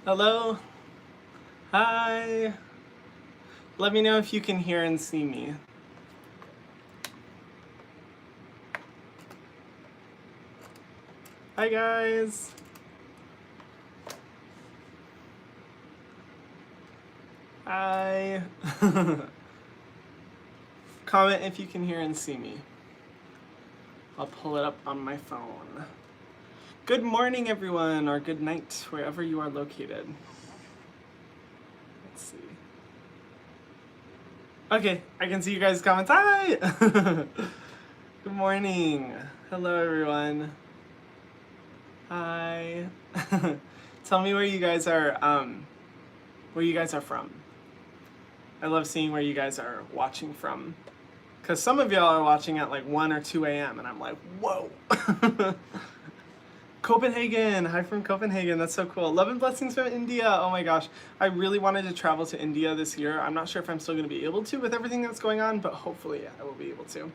Hello? Hi! Let me know if you can hear and see me. Hi guys! Hi! Comment if you can hear and see me. I'll pull it up on my phone. Good morning everyone, or good night, wherever you are located. Let's see. Okay, I can see you guys' comments. Hi! Good morning. Hello everyone. Hi. Tell me where you guys are from. I love seeing where you guys are watching from. Because some of y'all are watching at like 1 or 2 a.m. and I'm like, whoa. Copenhagen. Hi from Copenhagen. That's so cool. Love and blessings from India. Oh my gosh. I really wanted to travel to India this year. I'm not sure if I'm still going to be able to with everything that's going on, but hopefully I will be able to.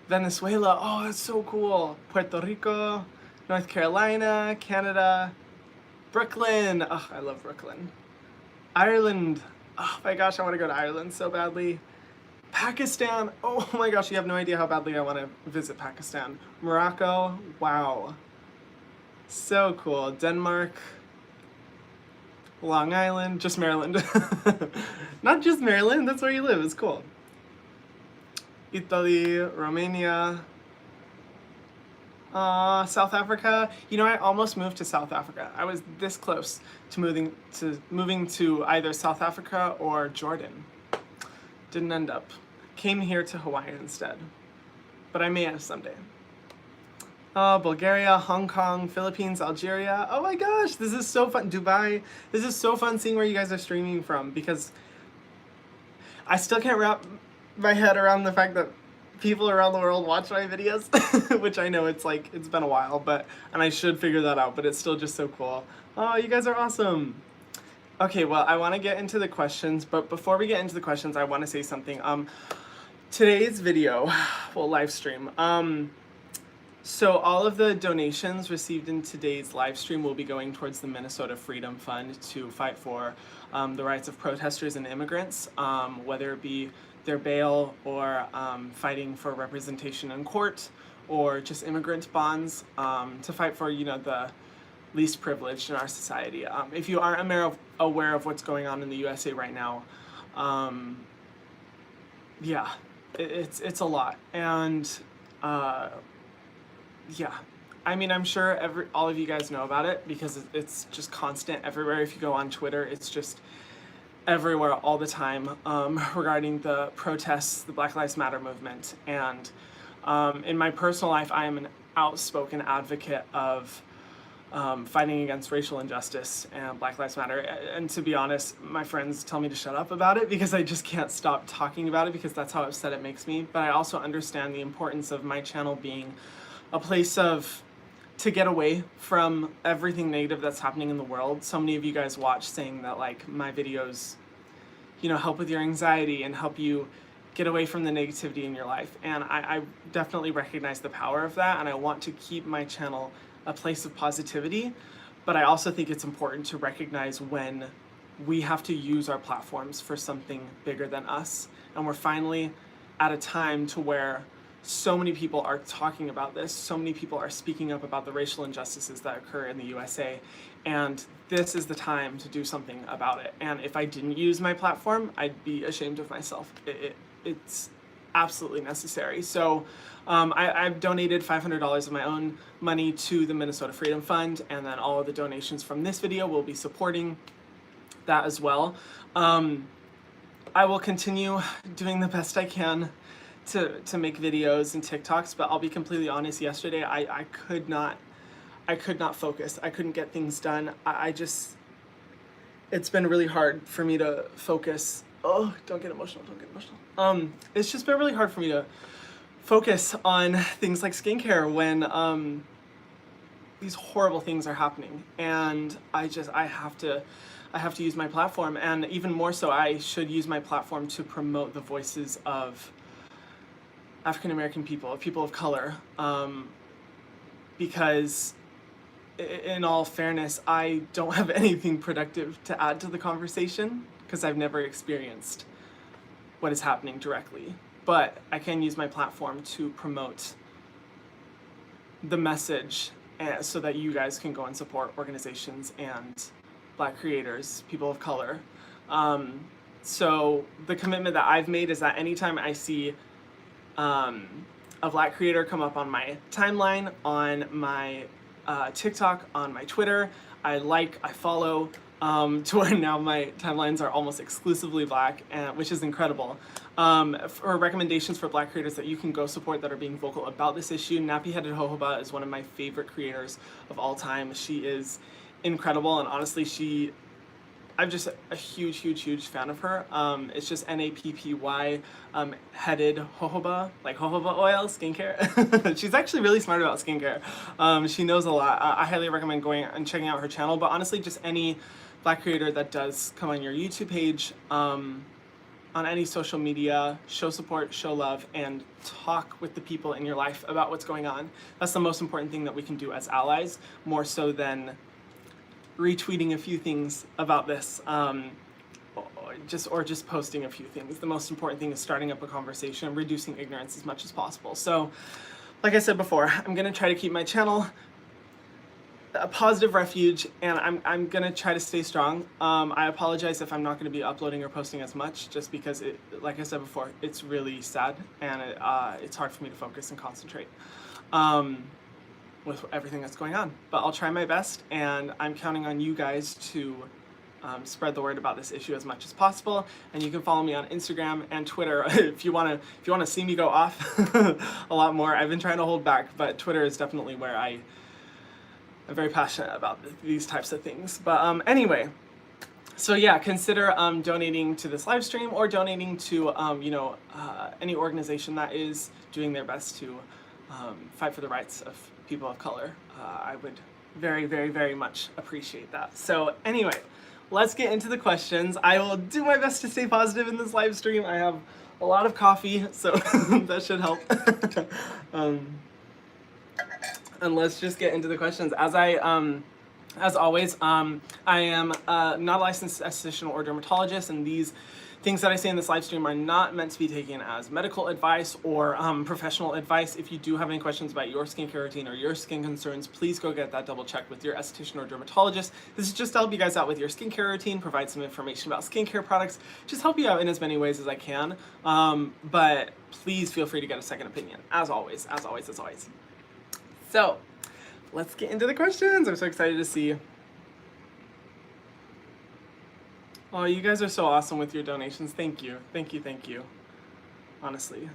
Venezuela. Oh, that's so cool. Puerto Rico, North Carolina, Canada, Brooklyn. Oh, I love Brooklyn. Ireland. Oh my gosh, I want to go to Ireland so badly. Pakistan. Oh my gosh, you have no idea how badly I want to visit Pakistan. Morocco. Wow. So cool. Denmark. Long Island. Just Maryland. Not just Maryland, that's where you live. It's cool. Italy, Romania. South Africa. You know, I almost moved to South Africa. I was this close to moving to either South Africa or Jordan. Didn't end up. Came here to Hawaii instead. But I may have someday. Bulgaria, Hong Kong, Philippines, Algeria. Oh my gosh, this is so fun. Dubai. This is so fun seeing where you guys are streaming from because I still can't wrap my head around the fact that people around the world watch my videos, which I know it's been a while, and I should figure that out, but it's still just so cool. Oh, you guys are awesome. Okay, well, I want to get into the questions, but before we get into the questions, I want to say something. Today's video, well, live stream, so all of the donations received in today's live stream will be going towards the Minnesota Freedom Fund to fight for the rights of protesters and immigrants, whether it be their bail or fighting for representation in court or just immigrant bonds, to fight for, you know, the least privileged in our society. If you aren't aware of what's going on in the USA right now, yeah, it's a lot. And yeah, I mean, I'm sure all of you guys know about it because it's just constant everywhere. If you go on Twitter, it's just everywhere all the time, regarding the protests, the Black Lives Matter movement. And in my personal life, I am an outspoken advocate of fighting against racial injustice and Black Lives Matter. And to be honest, my friends tell me to shut up about it because I just can't stop talking about it because that's how upset it makes me. But I also understand the importance of my channel being a place to get away from everything negative that's happening in the world. So many of you guys watch saying that like my videos, you know, help with your anxiety and help you get away from the negativity in your life. And I definitely recognize the power of that, and I want to keep my channel a place of positivity. But I also think it's important to recognize when we have to use our platforms for something bigger than us. And we're finally at a time to where so many people are talking about this, so many people are speaking up about the racial injustices that occur in the USA, and this is the time to do something about it. And if I didn't use my platform, I'd be ashamed of myself. It's absolutely necessary. So I've donated $500 of my own money to the Minnesota Freedom Fund, and then all of the donations from this video will be supporting that as well. I will continue doing the best I can to make videos and TikToks, but I'll be completely honest, yesterday I could not focus. I couldn't get things done. It's been really hard for me to focus. Oh, don't get emotional. It's just been really hard for me to focus on things like skincare when these horrible things are happening, and I have to use my platform, and even more so, I should use my platform to promote the voices of African American people, of people of color, because in all fairness, I don't have anything productive to add to the conversation because I've never experienced what is happening directly. But I can use my platform to promote the message so that you guys can go and support organizations and Black creators, people of color. So the commitment that I've made is that anytime I see a Black creator come up on my timeline, on my TikTok, on my Twitter, I follow, to where now my timelines are almost exclusively Black, which is incredible. For recommendations for Black creators that you can go support that are being vocal about this issue, Nappy Headed Jojoba is one of my favorite creators of all time. She is incredible, and honestly, I'm just a huge fan of her. It's just Nappy headed jojoba, like jojoba oil, skincare. She's actually really smart about skincare. She knows a lot. I highly recommend going and checking out her channel, but honestly, just any Black creator that does come on your YouTube page, on any social media, show support, show love, and talk with the people in your life about what's going on. That's the most important thing that we can do as allies, more so than retweeting a few things about this, or just posting a few things. The most important thing is starting up a conversation, reducing ignorance as much as possible. So, like I said before, I'm gonna try to keep my channel a positive refuge, and I'm gonna try to stay strong. I apologize if I'm not gonna be uploading or posting as much, just because like I said before, it's really sad, and it's hard for me to focus and concentrate with everything that's going on. But I'll try my best, and I'm counting on you guys to spread the word about this issue as much as possible. And you can follow me on Instagram and Twitter if you wanna see me go off a lot more. I've been trying to hold back, but Twitter is definitely where I'm very passionate about these types of things. But anyway, so yeah, consider donating to this live stream, or donating to any organization that is doing their best to fight for the rights of people of color. I would very much appreciate that. So anyway, let's get into the questions. I will do my best to stay positive in this live stream. I have a lot of coffee, so that should help. And let's just get into the questions. As always, I am not a licensed esthetician or dermatologist, and these things that I say in this live stream are not meant to be taken as medical advice or professional advice. If you do have any questions about your skincare routine or your skin concerns, please go get that double checked with your esthetician or dermatologist. This is just to help you guys out with your skincare routine, provide some information about skincare products, just help you out in as many ways as I can. But please feel free to get a second opinion, as always. So let's get into the questions. I'm so excited to see. Oh, you guys are so awesome with your donations. Thank you. Honestly.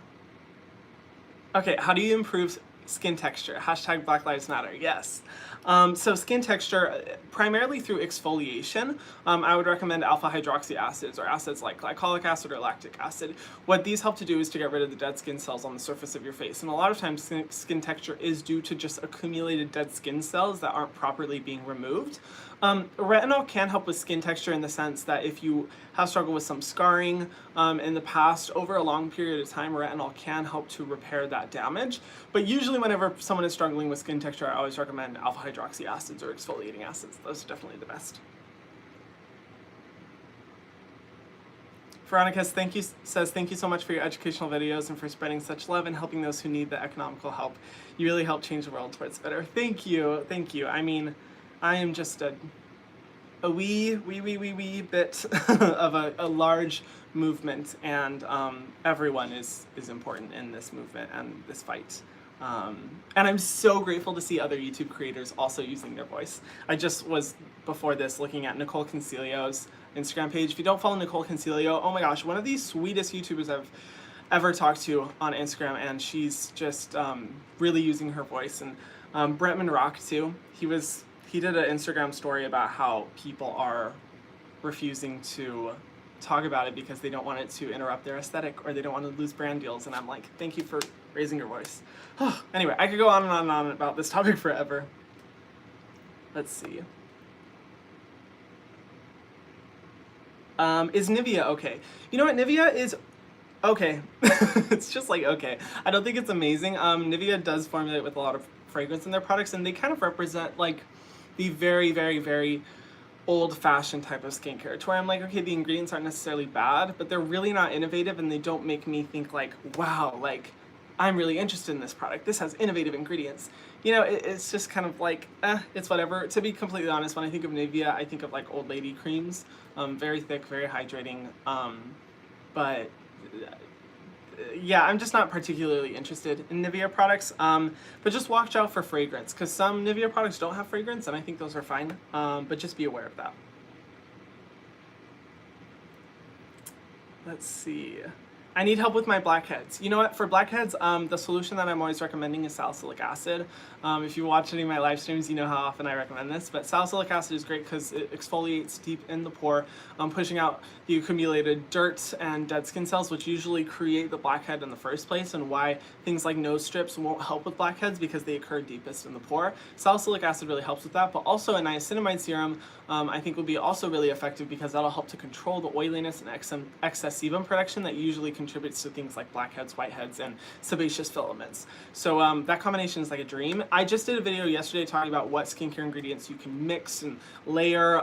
Okay, how do you improve skin texture? Hashtag Black Lives Matter. Yes. So skin texture, primarily through exfoliation. I would recommend alpha hydroxy acids, or acids like glycolic acid or lactic acid. What these help to do is to get rid of the dead skin cells on the surface of your face. And a lot of times skin texture is due to just accumulated dead skin cells that aren't properly being removed. Retinol can help with skin texture in the sense that if you have struggled with some scarring in the past, over a long period of time, retinol can help to repair that damage. But usually whenever someone is struggling with skin texture, I always recommend alpha hydroxy acids or exfoliating acids. Those are definitely the best. Veronica says, thank you so much for your educational videos and for spreading such love and helping those who need the economical help. You really help change the world towards better. Thank you. I mean, I am just a wee bit of a large movement, and everyone is important in this movement and this fight. And I'm so grateful to see other YouTube creators also using their voice. I just was, before this, looking at Nicole Concilio's Instagram page. If you don't follow Nicole Concilio, oh my gosh, one of the sweetest YouTubers I've ever talked to on Instagram, and she's just really using her voice. And Brentman Rock too, he did an Instagram story about how people are refusing to talk about it because they don't want it to interrupt their aesthetic, or they don't want to lose brand deals. And I'm like, thank you for raising your voice. Anyway, I could go on and on and on about this topic forever. Let's see. Is Nivea okay? You know what, Nivea is okay. It's just like okay. I don't think it's amazing. Nivea does formulate with a lot of fragrance in their products, and they kind of represent like the very, very, very old-fashioned type of skincare, to where I'm like, okay, the ingredients aren't necessarily bad, but they're really not innovative, and they don't make me think like, wow, like, I'm really interested in this product. This has innovative ingredients. You know, it's just kind of like, it's whatever. To be completely honest, when I think of Nivea, I think of like old lady creams, very thick, very hydrating, but yeah, I'm just not particularly interested in Nivea products, but just watch out for fragrance, because some Nivea products don't have fragrance, and I think those are fine, but just be aware of that. Let's see. I need help with my blackheads. You know what? For blackheads, the solution that I'm always recommending is salicylic acid. If you watch any of my live streams, you know how often I recommend this. But salicylic acid is great because it exfoliates deep in the pore, pushing out the accumulated dirt and dead skin cells, which usually create the blackhead in the first place, and why things like nose strips won't help with blackheads, because they occur deepest in the pore. Salicylic acid really helps with that, but also a niacinamide serum I think will be also really effective, because that'll help to control the oiliness and excess sebum production that usually contributes to things like blackheads, whiteheads, and sebaceous filaments. So that combination is like a dream. I just did a video yesterday talking about what skincare ingredients you can mix and layer,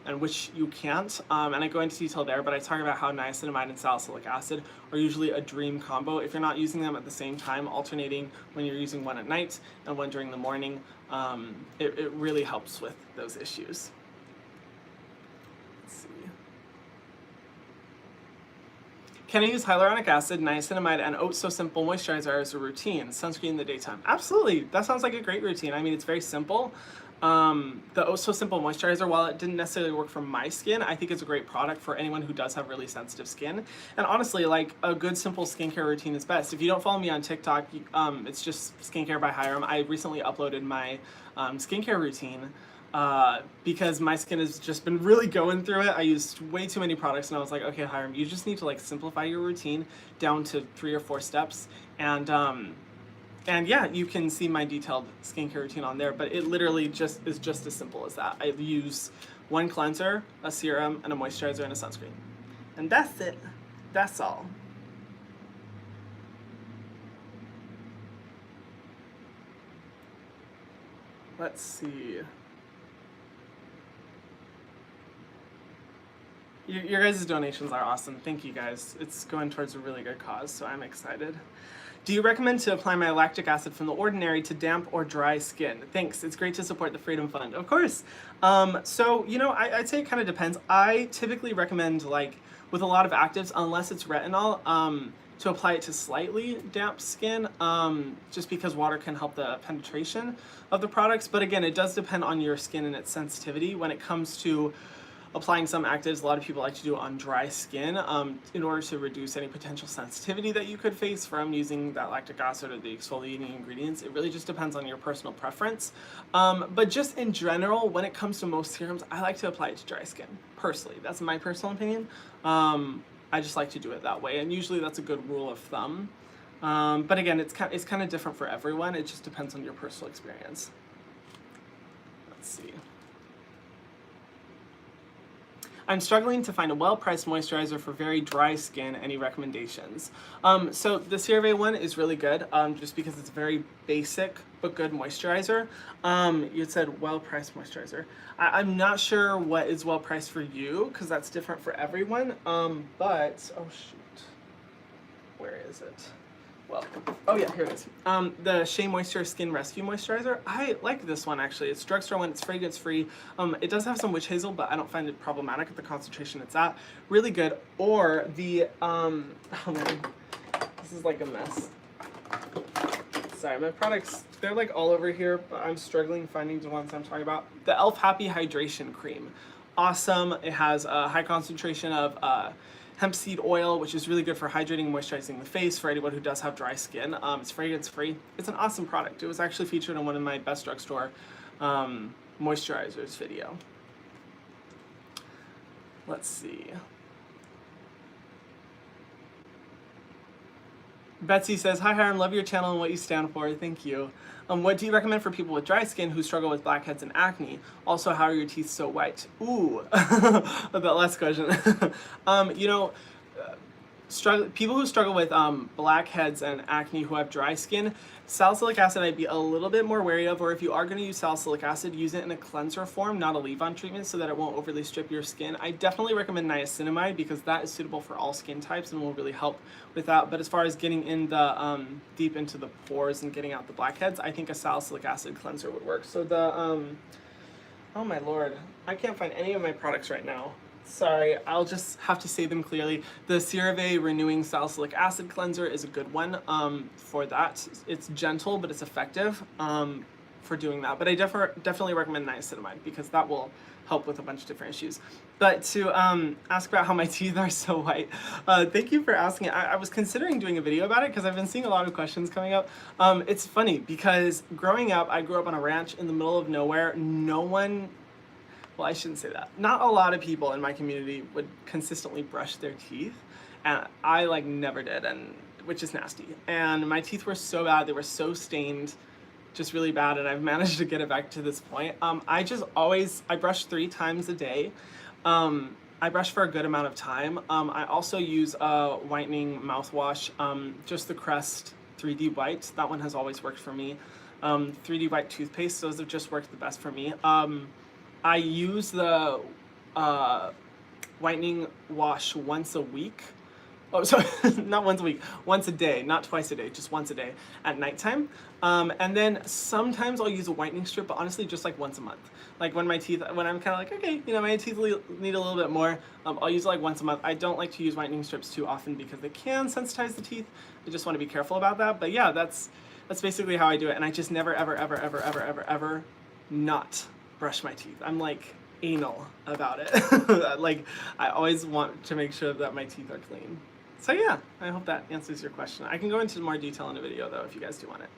and which you can't, and I go into detail there, but I talk about how niacinamide and salicylic acid are usually a dream combo if you're not using them at the same time, alternating when you're using one at night and one during the morning. It really helps with those issues. Let's see. Can I use hyaluronic acid, niacinamide, and oat so simple moisturizer as a routine? Sunscreen in the daytime. Absolutely. That sounds like a great routine. I mean, it's very simple. The Oh So Simple moisturizer, while it didn't necessarily work for my skin, I think it's a great product for anyone who does have really sensitive skin. And honestly, like, a good simple skincare routine is best. If you don't follow me on TikTok, it's just Skincare by Hiram. I recently uploaded my skincare routine because my skin has just been really going through it. I used way too many products, and I was like, okay, Hiram, you just need to like simplify your routine down to 3 or 4 steps. And yeah, you can see my detailed skincare routine on there, but it literally just is just as simple as that. I use one cleanser, a serum, and a moisturizer, and a sunscreen. And that's it. That's all. Let's see. Your guys' donations are awesome. Thank you guys. It's going towards a really good cause, so I'm excited. Do you recommend to apply my lactic acid from The Ordinary to damp or dry skin? Thanks. It's great to support the Freedom Fund. Of course. So, you know, I'd say it kind of depends. I typically recommend, like, with a lot of actives, unless it's retinol, to apply it to slightly damp skin, just because water can help the penetration of the products. But again, it does depend on your skin and its sensitivity. When it comes to applying some actives, a lot of people like to do it on dry skin in order to reduce any potential sensitivity that you could face from using that lactic acid or the exfoliating ingredients. It really just depends on your personal preference. But just in general, when it comes to most serums, I like to apply it to dry skin, personally. That's my personal opinion. I just like to do it that way, and usually that's a good rule of thumb. But again, it's kind of different for everyone. It just depends on your personal experience. Let's see. I'm struggling to find a well-priced moisturizer for very dry skin. Any recommendations? So the CeraVe one is really good, just because it's very basic but good moisturizer. You said well-priced moisturizer. I'm not sure what is well-priced for you, because that's different for everyone. But, oh shoot, where is it? Well, oh yeah, here it is. The Shea Moisture Skin Rescue Moisturizer. I like this one, actually. It's drugstore one, it's fragrance-free. It does have some witch hazel, but I don't find it problematic at the concentration it's at. Really good. Or the, oh man, this is like a mess. Sorry, my products, they're like all over here, but I'm struggling finding the ones I'm talking about. The e.l.f. Happy Hydration Cream. Awesome. It has a high concentration of hemp seed oil, which is really good for hydrating and moisturizing the face for anyone who does have dry skin. It's fragrance-free. It's an awesome product. It was actually featured in one of my best drugstore moisturizers video. Let's see. Betsy says, hi Hiram, love your channel and what you stand for. Thank you. What do you recommend for people with dry skin who struggle with blackheads and acne? Also, how are your teeth so white? Ooh, the last question. You know, people who struggle with blackheads and acne who have dry skin, Salicylic acid I'd be a little bit more wary of, or if you are going to use salicylic acid, use it in a cleanser form, not a leave-on treatment, so that it won't overly strip your skin. I definitely recommend niacinamide because that is suitable for all skin types and will really help with that. But as far as getting in the deep into the pores and getting out the blackheads, I think a salicylic acid cleanser would work. So the oh my lord, I can't find any of my products right now. Sorry, I'll just have to say them clearly. The CeraVe Renewing Salicylic Acid Cleanser is a good one for that. It's gentle, but it's effective for doing that. But I definitely recommend niacinamide because that will help with a bunch of different issues. But to ask about how my teeth are so white, thank you for asking. I was considering doing a video about it because I've been seeing a lot of questions coming up. It's funny because growing up, I grew up on a ranch in the middle of nowhere. No one... Well, I shouldn't say that. Not a lot of people in my community would consistently brush their teeth, and I like never did, and which is nasty. And my teeth were so bad, they were so stained, just really bad, and I've managed to get it back to this point. I brush 3 times a day. I brush for a good amount of time. I also use a whitening mouthwash, just the Crest 3D White. That one has always worked for me. 3D White toothpaste, those have just worked the best for me. I use the whitening wash once a week. Oh, sorry, not once a week, once a day, not twice a day, just once a day at nighttime. And then sometimes I'll use a whitening strip, but honestly, just like once a month. Like when I'm kind of like, okay, you know, my teeth need a little bit more, I'll use it like once a month. I don't like to use whitening strips too often because they can sensitize the teeth. I just want to be careful about that. But yeah, that's basically how I do it. And I just never, ever not brush my teeth. I'm like anal about it. Like I always want to make sure that my teeth are clean. So yeah, I hope that answers your question. I can go into more detail in a video though if you guys do want it.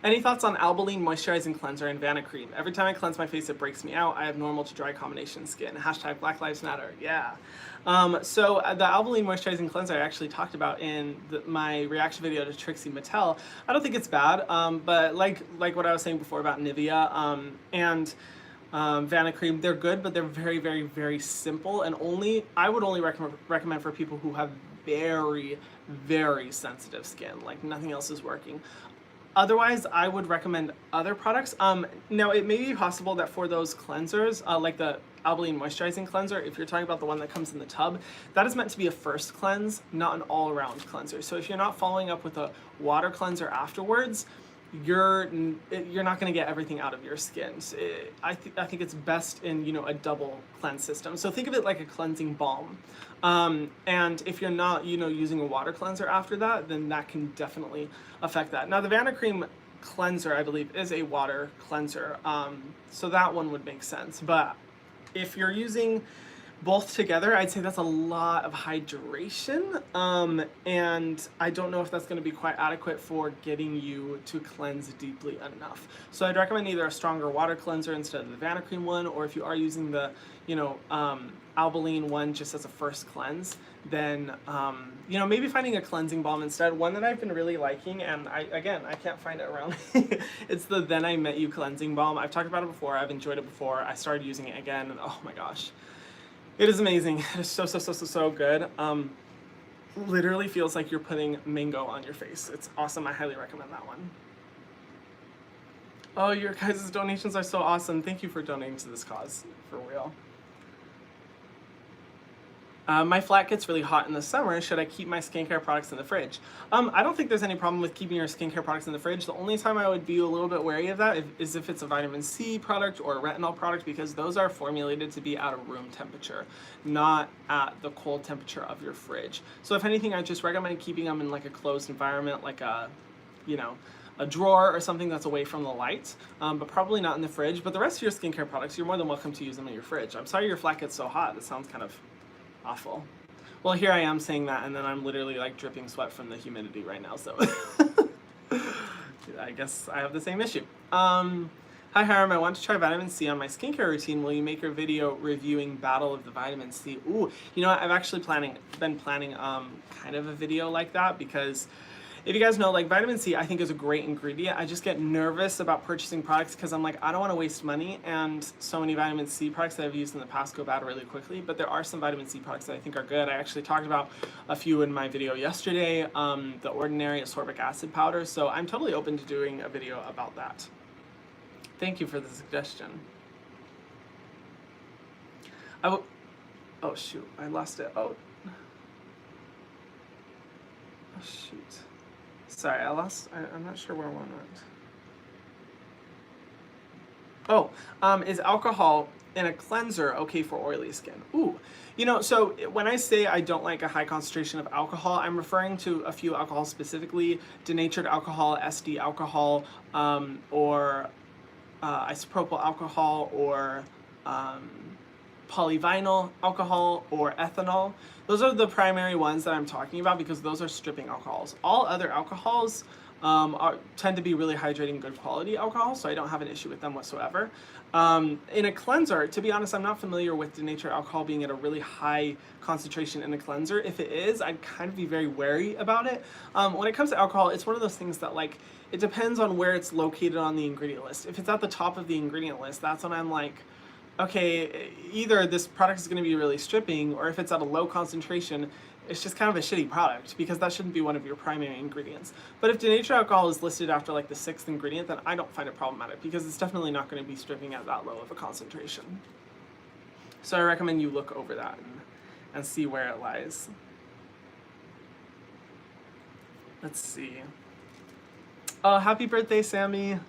Any thoughts on Albolene Moisturizing Cleanser and Vanna Cream? Every time I cleanse my face, it breaks me out. I have normal to dry combination skin. Hashtag Black Lives Matter. Yeah. So the Albolene Moisturizing Cleanser I actually talked about in my reaction video to Trixie Mattel. I don't think it's bad, but like what I was saying before about Nivea and Vanna Cream, they're good, but they're very simple, and I would only recommend for people who have very sensitive skin. Like nothing else is working. Otherwise, I would recommend other products. Now, it may be possible that for those cleansers, like the Albolene Moisturizing Cleanser, if you're talking about the one that comes in the tub, that is meant to be a first cleanse, not an all-around cleanser. So if you're not following up with a water cleanser afterwards, you're not going to get everything out of your skin. So I think it's best in, you know, a double cleanse system. So think of it like a cleansing balm. And if you're not, you know, using a water cleanser after that, then that can definitely affect that. Now the Vanna Cream cleanser, I believe, is a water cleanser. So that one would make sense. But if you're using both together, I'd say that's a lot of hydration, and I don't know if that's going to be quite adequate for getting you to cleanse deeply enough. So I'd recommend either a stronger water cleanser instead of the Vanna Cream one, or if you are using the, you know, Albolene one just as a first cleanse, then, you know, maybe finding a cleansing balm instead. One that I've been really liking, and I can't find it around. It's the Then I Met You cleansing balm. I've talked about it before. I've enjoyed it before. I started using it again, and oh my gosh. It is amazing. It is so good. Literally feels like you're putting mango on your face. It's awesome. I highly recommend that one. Oh, your guys' donations are so awesome. Thank you for donating to this cause, for real. My flat gets really hot in the summer. Should I keep my skincare products in the fridge? I don't think there's any problem with keeping your skincare products in the fridge. The only time I would be a little bit wary of that is if it's a vitamin C product or a retinol product, because those are formulated to be at a room temperature, not at the cold temperature of your fridge. So if anything, I just recommend keeping them in like a closed environment, like a, you know, a drawer or something that's away from the light, but probably not in the fridge. But the rest of your skincare products, you're more than welcome to use them in your fridge. I'm sorry your flat gets so hot. That sounds kind of awful. Well, here I am saying that, and then I'm literally like dripping sweat from the humidity right now, so I guess I have the same issue. Hi Hiram, I want to try vitamin C on my skincare routine. Will you make your video reviewing Battle of the Vitamin C? Ooh, you know what, I've actually been planning kind of a video like that, because if you guys know, like vitamin C I think is a great ingredient. I just get nervous about purchasing products because I'm like, I don't want to waste money, and so many vitamin C products that I've used in the past go bad really quickly, but there are some vitamin C products that I think are good. I actually talked about a few in my video yesterday, the Ordinary ascorbic acid powder, so I'm totally open to doing a video about that. Thank you for the suggestion. Oh shoot, I lost it. Oh shoot. Sorry, I'm not sure where one went. Is alcohol in a cleanser okay for oily skin? Ooh, so when I say I don't like a high concentration of alcohol, I'm referring to a few alcohols specifically: denatured alcohol, SD alcohol, or isopropyl alcohol, or polyvinyl alcohol, or ethanol. Those are the primary ones that I'm talking about because those are stripping alcohols. All other alcohols tend to be really hydrating, good quality alcohol, so I don't have an issue with them whatsoever. In a cleanser, to be honest, I'm not familiar with denatured alcohol being at a really high concentration in a cleanser. If it is, I'd kind of be very wary about it. When it comes to alcohol, it's one of those things that like, it depends on where it's located on the ingredient list. If it's at the top of the ingredient list, that's when I'm like, okay, either this product is going to be really stripping, or if it's at a low concentration, it's just kind of a shitty product because that shouldn't be one of your primary ingredients. But if denatured alcohol is listed after like the 6th ingredient, then I don't find it problematic because it's definitely not going to be stripping at that low of a concentration. So I recommend you look over that and see where it lies. Let's see. Oh, happy birthday, Sammy.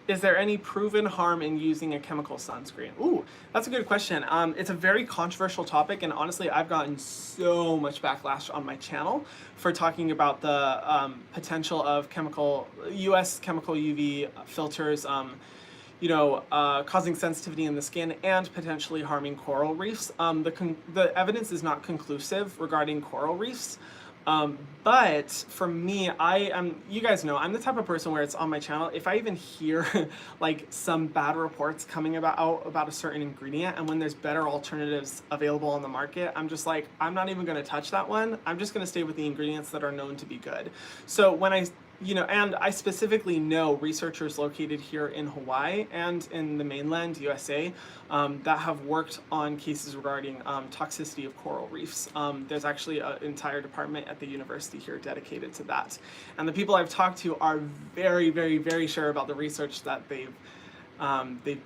Is there any proven harm in using a chemical sunscreen? Ooh, that's a good question. It's a very controversial topic, and honestly, I've gotten so much backlash on my channel for talking about the potential of US chemical UV filters, causing sensitivity in the skin and potentially harming coral reefs. The evidence is not conclusive regarding coral reefs. But for me, you guys know, I'm the type of person where it's on my channel. If I even hear like some bad reports coming about a certain ingredient, and when there's better alternatives available on the market, I'm just like, I'm not even going to touch that one. I'm just going to stay with the ingredients that are known to be good. So when and I specifically know researchers located here in Hawaii and in the mainland USA that have worked on cases regarding toxicity of coral reefs. There's actually an entire department at the university here dedicated to that. And the people I've talked to are very, very, very sure about the research that they've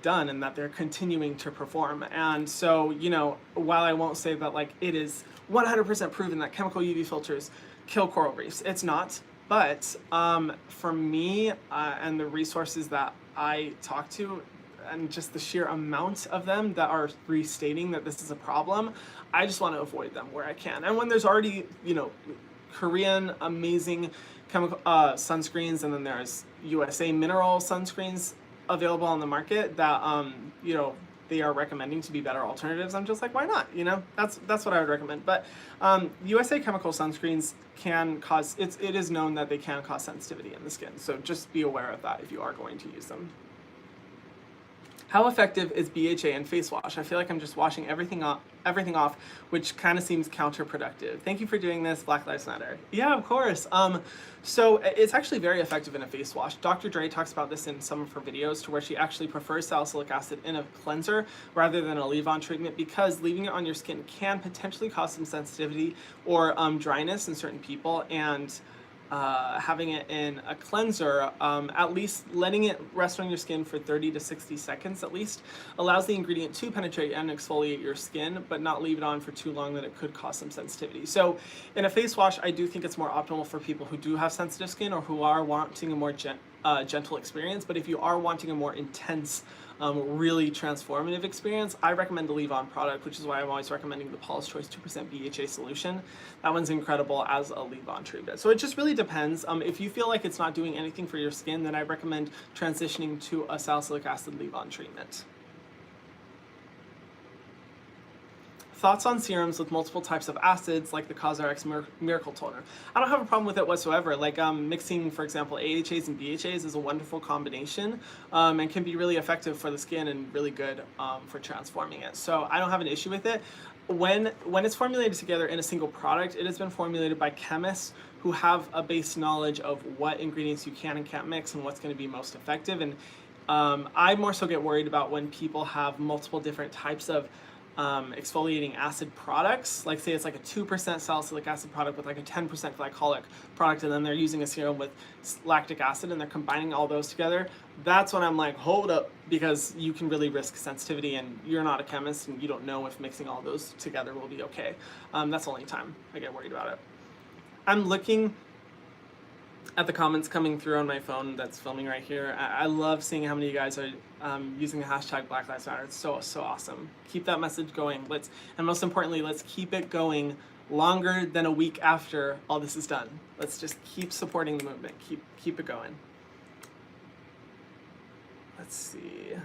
done and that they're continuing to perform. And so, while I won't say that like it is 100% proven that chemical UV filters kill coral reefs, it's not. But for me and the resources that I talk to, and just the sheer amount of them that are restating that this is a problem, I just want to avoid them where I can. And when there's already, Korean amazing chemical sunscreens, and then there's USA mineral sunscreens available on the market that they are recommending to be better alternatives, I'm just like, why not? That's what I would recommend. But USA chemical sunscreens can cause, it is known that they can cause sensitivity in the skin. So just be aware of that if you are going to use them. How effective is BHA in face wash? I feel like I'm just washing everything off, which kind of seems counterproductive. Thank you for doing this, Black Lives Matter. Yeah, of course. So it's actually very effective in a face wash. Dr. Dre talks about this in some of her videos, to where she actually prefers salicylic acid in a cleanser rather than a leave-on treatment, because leaving it on your skin can potentially cause some sensitivity or dryness in certain people, and having it in a cleanser, at least letting it rest on your skin for 30 to 60 seconds at least, allows the ingredient to penetrate and exfoliate your skin, but not leave it on for too long that it could cause some sensitivity. So in a face wash, I do think it's more optimal for people who do have sensitive skin or who are wanting a more gentle experience. But if you are wanting a more intense, really transformative experience, I recommend the leave-on product, which is why I'm always recommending the Paula's Choice 2% BHA solution. That one's incredible as a leave-on treatment. So it just really depends. If you feel like it's not doing anything for your skin, then I recommend transitioning to a salicylic acid leave-on treatment. Thoughts on serums with multiple types of acids, like the CosRx Miracle Toner? I don't have a problem with it whatsoever. Like mixing, for example, AHAs and BHAs is a wonderful combination, and can be really effective for the skin and really good for transforming it. So I don't have an issue with it. when it's formulated together in a single product, it has been formulated by chemists who have a base knowledge of what ingredients you can and can't mix and what's going to be most effective. And I more so get worried about when people have multiple different types of exfoliating acid products. Like say it's like a 2% salicylic acid product with like a 10% glycolic product, and then they're using a serum with lactic acid and they're combining all those together. That's when I'm like, hold up, because you can really risk sensitivity, and you're not a chemist and you don't know if mixing all those together will be okay. That's the only time I get worried about it. I'm looking at the comments coming through on my phone that's filming right here. I love seeing how many of you guys are using the hashtag Black Lives Matter. It's so awesome. Keep that message going. And most importantly, let's keep it going longer than a week after all this is done. Let's just keep supporting the movement. Keep it going. Let's see.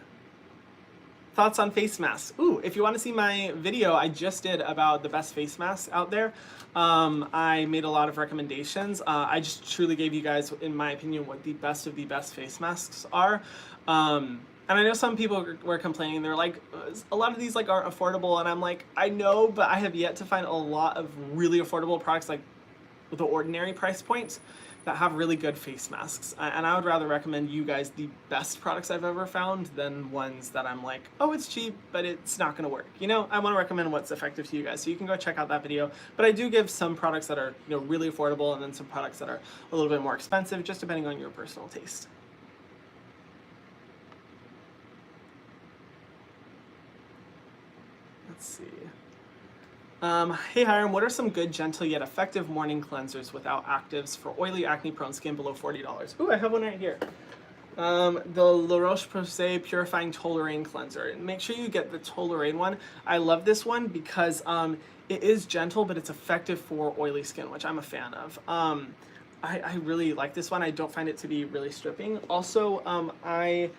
Thoughts on face masks. Ooh, if you want to see my video I just did about the best face masks out there, I made a lot of recommendations. I just truly gave you guys, in my opinion, what the best of the best face masks are. And I know some people were complaining. They're like, a lot of these like aren't affordable, and I'm like, I know, but I have yet to find a lot of really affordable products like with the ordinary price points that have really good face masks. And I would rather recommend you guys the best products I've ever found than ones that I'm like, oh, it's cheap, but it's not gonna work. You know, I wanna recommend what's effective to you guys. So you can go check out that video. But I do give some products that are, you know, really affordable, and then some products that are a little bit more expensive, just depending on your personal taste. Let's see. Hey Hiram, what are some good, gentle, yet effective morning cleansers without actives for oily, acne-prone skin below $40? Ooh, I have one right here. The La Roche-Posay Purifying Toleraine Cleanser. And make sure you get the Toleraine one. I love this one because it is gentle, but it's effective for oily skin, which I'm a fan of. I really like this one. I don't find it to be really stripping. Also, I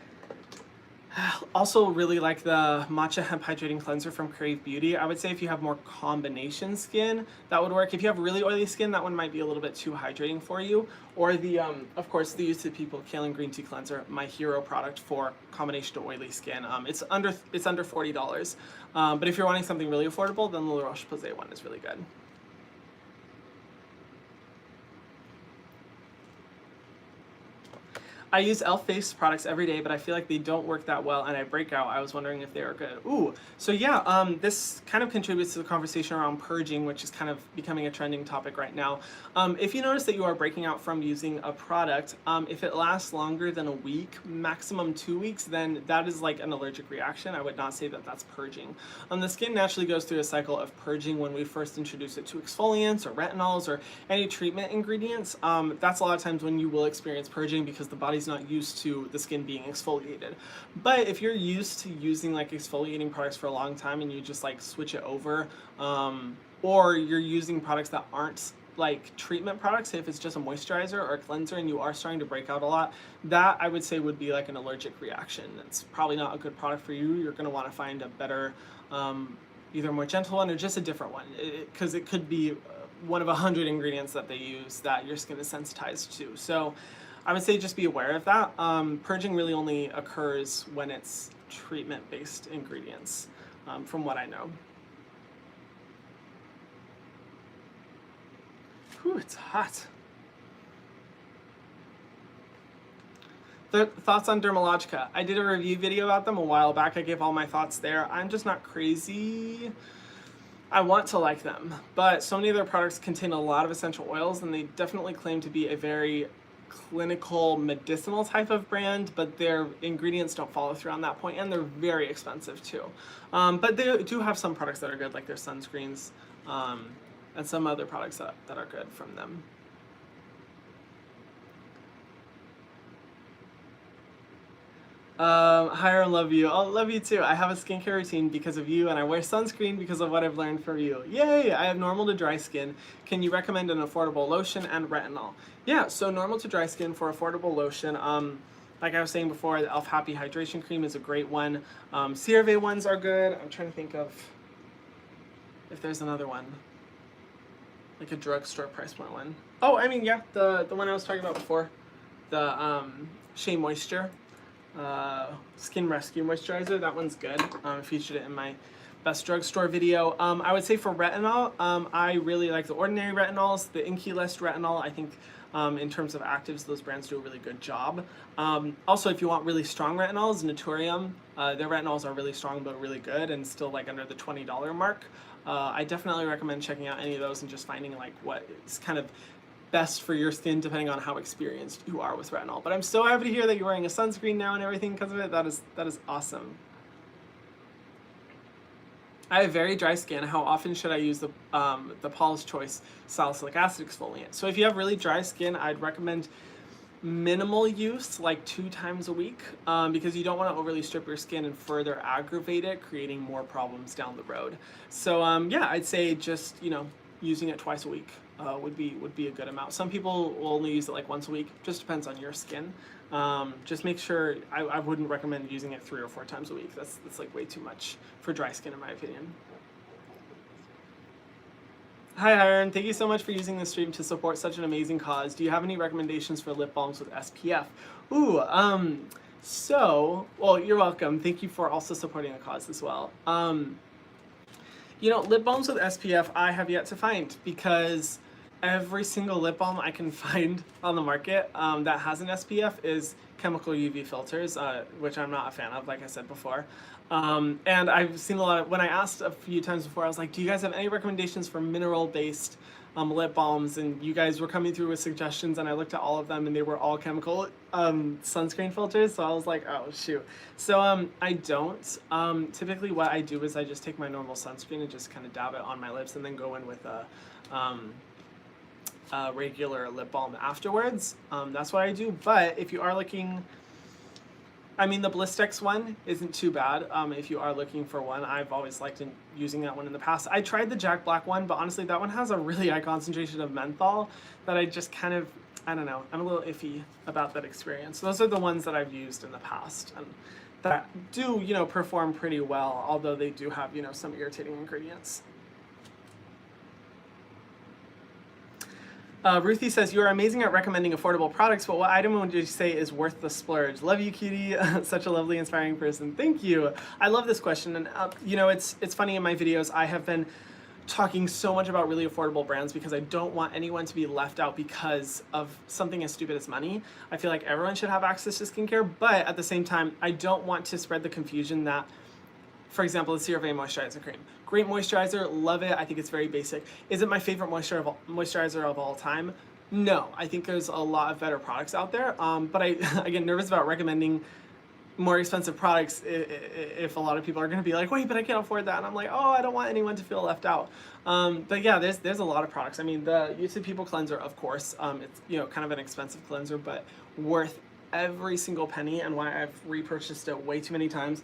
also really like the Matcha Hemp Hydrating Cleanser from Crave Beauty. I would say if you have more combination skin, that would work. If you have really oily skin, that one might be a little bit too hydrating for you. Or the, of course, the Youth to People Kaolin Green Tea Cleanser, my hero product for combination to oily skin. It's under $40. But if you're wanting something really affordable, then the La Roche-Posay one is really good. I use e.l.f. face products every day, but I feel like they don't work that well and I break out. I was wondering if they are good. Ooh, so yeah, this kind of contributes to the conversation around purging, which is kind of becoming a trending topic right now. If you notice that you are breaking out from using a product, if it lasts longer than a week, maximum 2 weeks, then that is like an allergic reaction. I would not say that that's purging. The skin naturally goes through a cycle of purging when we first introduce it to exfoliants or retinols or any treatment ingredients. That's a lot of times when you will experience purging because the body's not used to the skin being exfoliated. But if you're used to using like exfoliating products for a long time and you just like switch it over, or you're using products that aren't like treatment products, if it's just a moisturizer or a cleanser and you are starting to break out a lot, that I would say would be like an allergic reaction. It's probably not a good product for you. You're going to want to find a better, either more gentle one or just a different one, because it could be one of 100 ingredients that they use that your skin is sensitized to. So I would say just be aware of that. Purging really only occurs when it's treatment-based ingredients, from what I know. Whew, it's hot. Thoughts on Dermalogica. I did a review video about them a while back. I gave all my thoughts there. I'm just not crazy. I want to like them, but so many of their products contain a lot of essential oils, and they definitely claim to be a very clinical medicinal type of brand, but their ingredients don't follow through on that point, and they're very expensive too. But they do have some products that are good, like their sunscreens, and some other products that are good from them. Hiram, love you. Oh, love you too. I have a skincare routine because of you, and I wear sunscreen because of what I've learned from you. Yay! I have normal to dry skin. Can you recommend an affordable lotion and retinol? Yeah, so normal to dry skin for affordable lotion. Like I was saying before, the e.l.f. Happy Hydration Cream is a great one. CeraVe ones are good. I'm trying to think of if there's another one, like a drugstore price point one. Oh, I mean, yeah, the one I was talking about before, the Shea Moisture Skin Rescue Moisturizer. That one's good. I featured it in my best drugstore video. I would say for retinol, I really like the ordinary retinols, the Inky List retinol. I think in terms of actives, those brands do a really good job. Also, if you want really strong retinols, Naturium, their retinols are really strong but really good and still like under the $20 mark. I definitely recommend checking out any of those and just finding like what is kind of best for your skin depending on how experienced you are with retinol. But I'm so happy to hear that you're wearing a sunscreen now and everything because of it. That is awesome. I have very dry skin. How often should I use the Paula's Choice salicylic acid exfoliant? So if you have really dry skin, I'd recommend minimal use, like 2 times a week, because you don't want to overly strip your skin and further aggravate it, creating more problems down the road. So yeah, I'd say just, you know, using it twice a week would be a good amount. Some people will only use it like once a week. Just depends on your skin. Just make sure, I wouldn't recommend using it 3 or 4 times a week. That's like way too much for dry skin in my opinion. Hi Hiron, thank you so much for using the stream to support such an amazing cause. Do you have any recommendations for lip balms with SPF? Ooh, well, you're welcome. Thank you for also supporting the cause as well. You know, lip balms with SPF I have yet to find because every single lip balm I can find on the market that has an SPF is chemical UV filters, which I'm not a fan of, like I said before. And I've seen a lot of, when I asked a few times before, I was like, do you guys have any recommendations for mineral-based lip balms? And you guys were coming through with suggestions, and I looked at all of them, and they were all chemical sunscreen filters, so I was like, oh, shoot. So I don't. Typically what I do is I just take my normal sunscreen and just kind of dab it on my lips and then go in with a regular lip balm afterwards. That's what I do. But if you are looking, I mean, the Blistex one isn't too bad. If you are looking for one, I've always liked using that one in the past. I tried the Jack Black one, but honestly, that one has a really high concentration of menthol that I just kind of, I don't know, I'm a little iffy about that experience. Those are the ones that I've used in the past and that do, you know, perform pretty well, although they do have, you know, some irritating ingredients. Ruthie says, you are amazing at recommending affordable products, but what item would you say is worth the splurge? Love you, cutie. Such a lovely, inspiring person. Thank you. I love this question. And, you know, it's funny in my videos, I have been talking so much about really affordable brands because I don't want anyone to be left out because of something as stupid as money. I feel like everyone should have access to skincare, but at the same time, I don't want to spread the confusion that, for example, the CeraVe moisturizer cream. Great moisturizer, love it. I think it's very basic. Is it my favorite moisturizer of all time? No, I think there's a lot of better products out there. But I get nervous about recommending more expensive products if a lot of people are going to be like, wait, but I can't afford that. And I'm like, oh, I don't want anyone to feel left out. But yeah, there's a lot of products. I mean, the YouTube People cleanser, of course, it's, you know, kind of an expensive cleanser, but worth every single penny, and why I've repurchased it way too many times.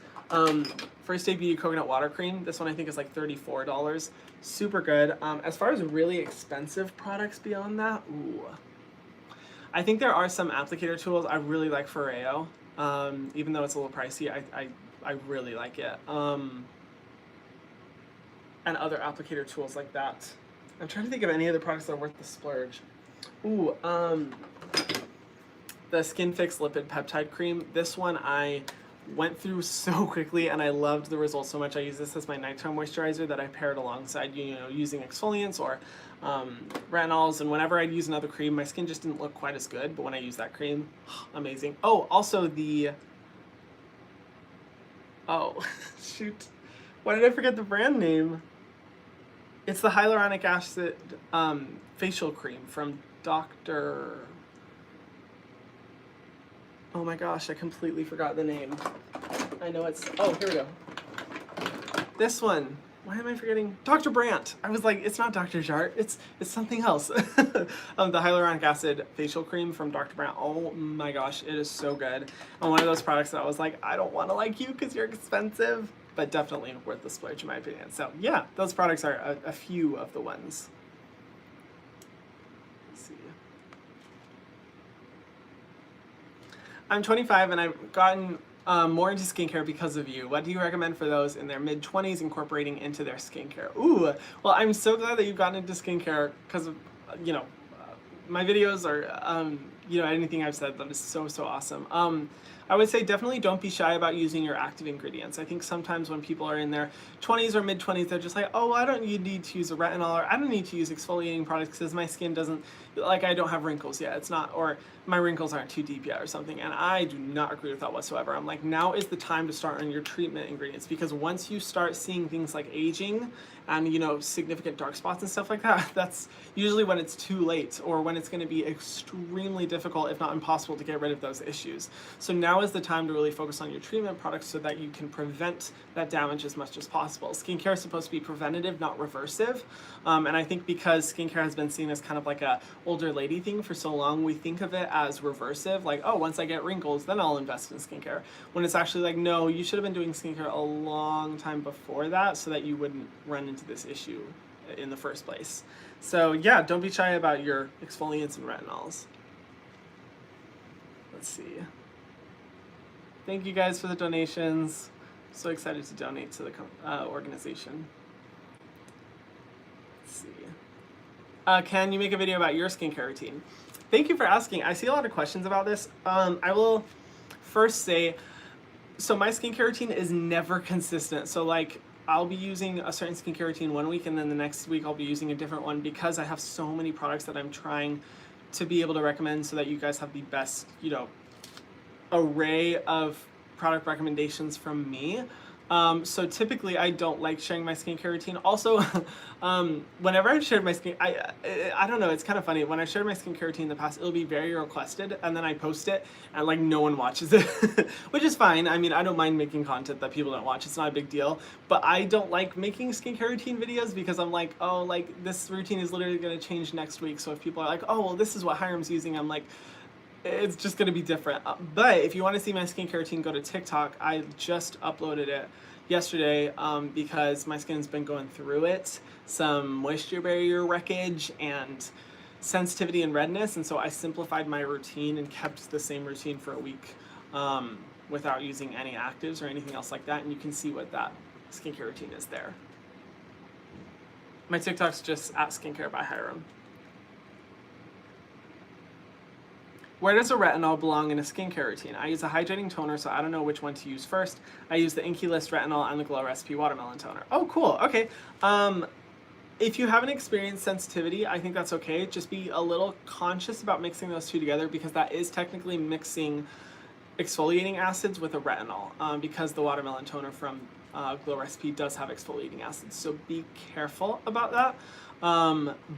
First Aid Beauty Coconut Water Cream. This one I think is like $34. Super good. As far as really expensive products beyond that, ooh. I think there are some applicator tools I really like Foreo. Even though it's a little pricey, I really like it. And other applicator tools like that. I'm trying to think of any other products that are worth the splurge. Ooh, the Skin Fix Lipid Peptide Cream. This one I went through so quickly and I loved the results so much. I use this as my nighttime moisturizer that I paired alongside, you know, using exfoliants or retinols, and whenever I'd use another cream, my skin just didn't look quite as good, but when I use that cream, amazing. Oh, also the, oh, shoot. Why did I forget the brand name? It's the hyaluronic acid facial cream from Dr. Oh my gosh, I completely forgot the name. I know it's, oh, here we go. This one. Why am I forgetting? Dr. Brandt. I was like, it's not Dr. Jart, it's something else. The hyaluronic acid facial cream from Dr. Brandt. Oh my gosh, it is so good. And one of those products that I was like, I don't want to like you because you're expensive, but definitely worth the splurge in my opinion. So yeah, those products are a few of the ones. I'm 25 and I've gotten more into skincare because of you. What do you recommend for those in their mid-20s incorporating into their skincare? Ooh, well, I'm so glad that you've gotten into skincare because of, you know, my videos are, you know, anything I've said that is so, so awesome. I would say definitely don't be shy about using your active ingredients. I think sometimes when people are in their 20s or mid-20s, they're just like, oh, well, I don't need to use a retinol, or I don't need to use exfoliating products because my skin doesn't, like, I don't have wrinkles yet. It's not, or my wrinkles aren't too deep yet or something. And I do not agree with that whatsoever. I'm like, now is the time to start on your treatment ingredients, because once you start seeing things like aging and, you know, significant dark spots and stuff like that, that's usually when it's too late, or when it's going to be extremely difficult, if not impossible, to get rid of those issues. So now is the time to really focus on your treatment products so that you can prevent that damage as much as possible. Skincare is supposed to be preventative, not reversive. And I think because skincare has been seen as kind of like a older lady thing for so long, we think of it as reversive, like, oh, once I get wrinkles, then I'll invest in skincare. When it's actually like, no, you should have been doing skincare a long time before that so that you wouldn't run into this issue in the first place. So yeah, don't be shy about your exfoliants and retinols. Let's see. Thank you guys for the donations. I'm so excited to donate to the organization. Let's see. Can you make a video about your skincare routine? Thank you for asking. I see a lot of questions about this. I will first say, so my skincare routine is never consistent. So like, I'll be using a certain skincare routine one week, and then the next week I'll be using a different one, because I have so many products that I'm trying to be able to recommend so that you guys have the best, you know, array of product recommendations from me. So typically I don't like sharing my skincare routine. Also, whenever I've shared my I don't know, it's kind of funny. When I shared my skincare routine in the past, it'll be very requested, and then I post it and like no one watches it, which is fine. I mean, I don't mind making content that people don't watch. It's not a big deal, but I don't like making skincare routine videos because I'm like, oh, like this routine is literally going to change next week. So if people are like, oh, well, this is what Hiram's using, I'm like, it's just going to be different. But if you want to see my skincare routine, go to TikTok. I just uploaded it yesterday because my skin's been going through it, some moisture barrier wreckage and sensitivity and redness, and so I simplified my routine and kept the same routine for a week without using any actives or anything else like that, and you can see what that skincare routine is there. My TikTok's just at skincare by Hiram. Where does a retinol belong in a skincare routine? I use a hydrating toner, so I don't know which one to use first. I use the Inky List Retinol and the Glow Recipe Watermelon Toner. Oh, cool. Okay. If you haven't experienced sensitivity, I think that's okay. Just be a little conscious about mixing those two together, because that is technically mixing exfoliating acids with a retinol, because the watermelon toner from Glow Recipe does have exfoliating acids. So be careful about that.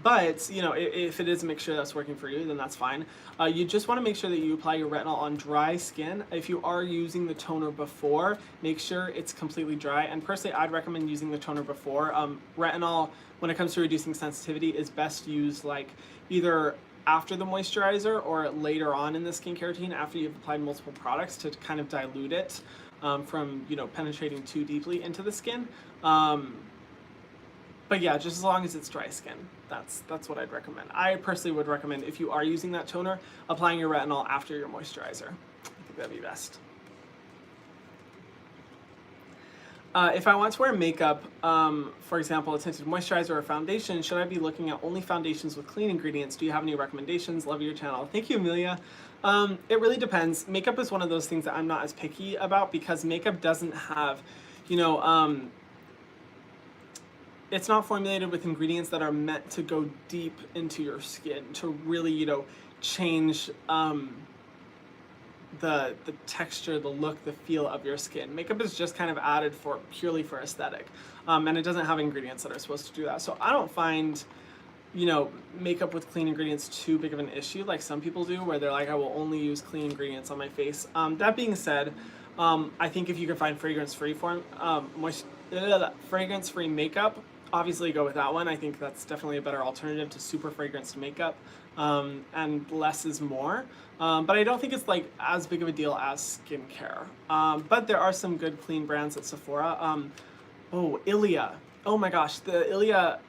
But, you know, if it is a mixture that's working for you, then that's fine. You just want to make sure that you apply your retinol on dry skin. If you are using the toner before, make sure it's completely dry. And personally, I'd recommend using the toner before. Retinol, when it comes to reducing sensitivity, is best used like either after the moisturizer or later on in the skincare routine after you've applied multiple products to kind of dilute it from, you know, penetrating too deeply into the skin. But yeah, just as long as it's dry skin, that's what I'd recommend. I personally would recommend, if you are using that toner, applying your retinol after your moisturizer. I think that'd be best. If I want to wear makeup, for example, a tinted moisturizer or foundation, should I be looking at only foundations with clean ingredients? Do you have any recommendations? Love your channel. Thank you, Amelia. It really depends. Makeup is one of those things that I'm not as picky about, because makeup doesn't have, you know, it's not formulated with ingredients that are meant to go deep into your skin to really, you know, change the texture, the look, the feel of your skin. Makeup is just kind of added purely for aesthetic, and it doesn't have ingredients that are supposed to do that. So I don't find, you know, makeup with clean ingredients too big of an issue like some people do, where they're like, I will only use clean ingredients on my face. That being said, I think if you can find fragrance-free fragrance-free makeup, obviously go with that one. I think that's definitely a better alternative to super fragranced makeup, and less is more. But I don't think it's like as big of a deal as skincare. But there are some good clean brands at Sephora. Oh, Ilia. Oh my gosh, the Ilia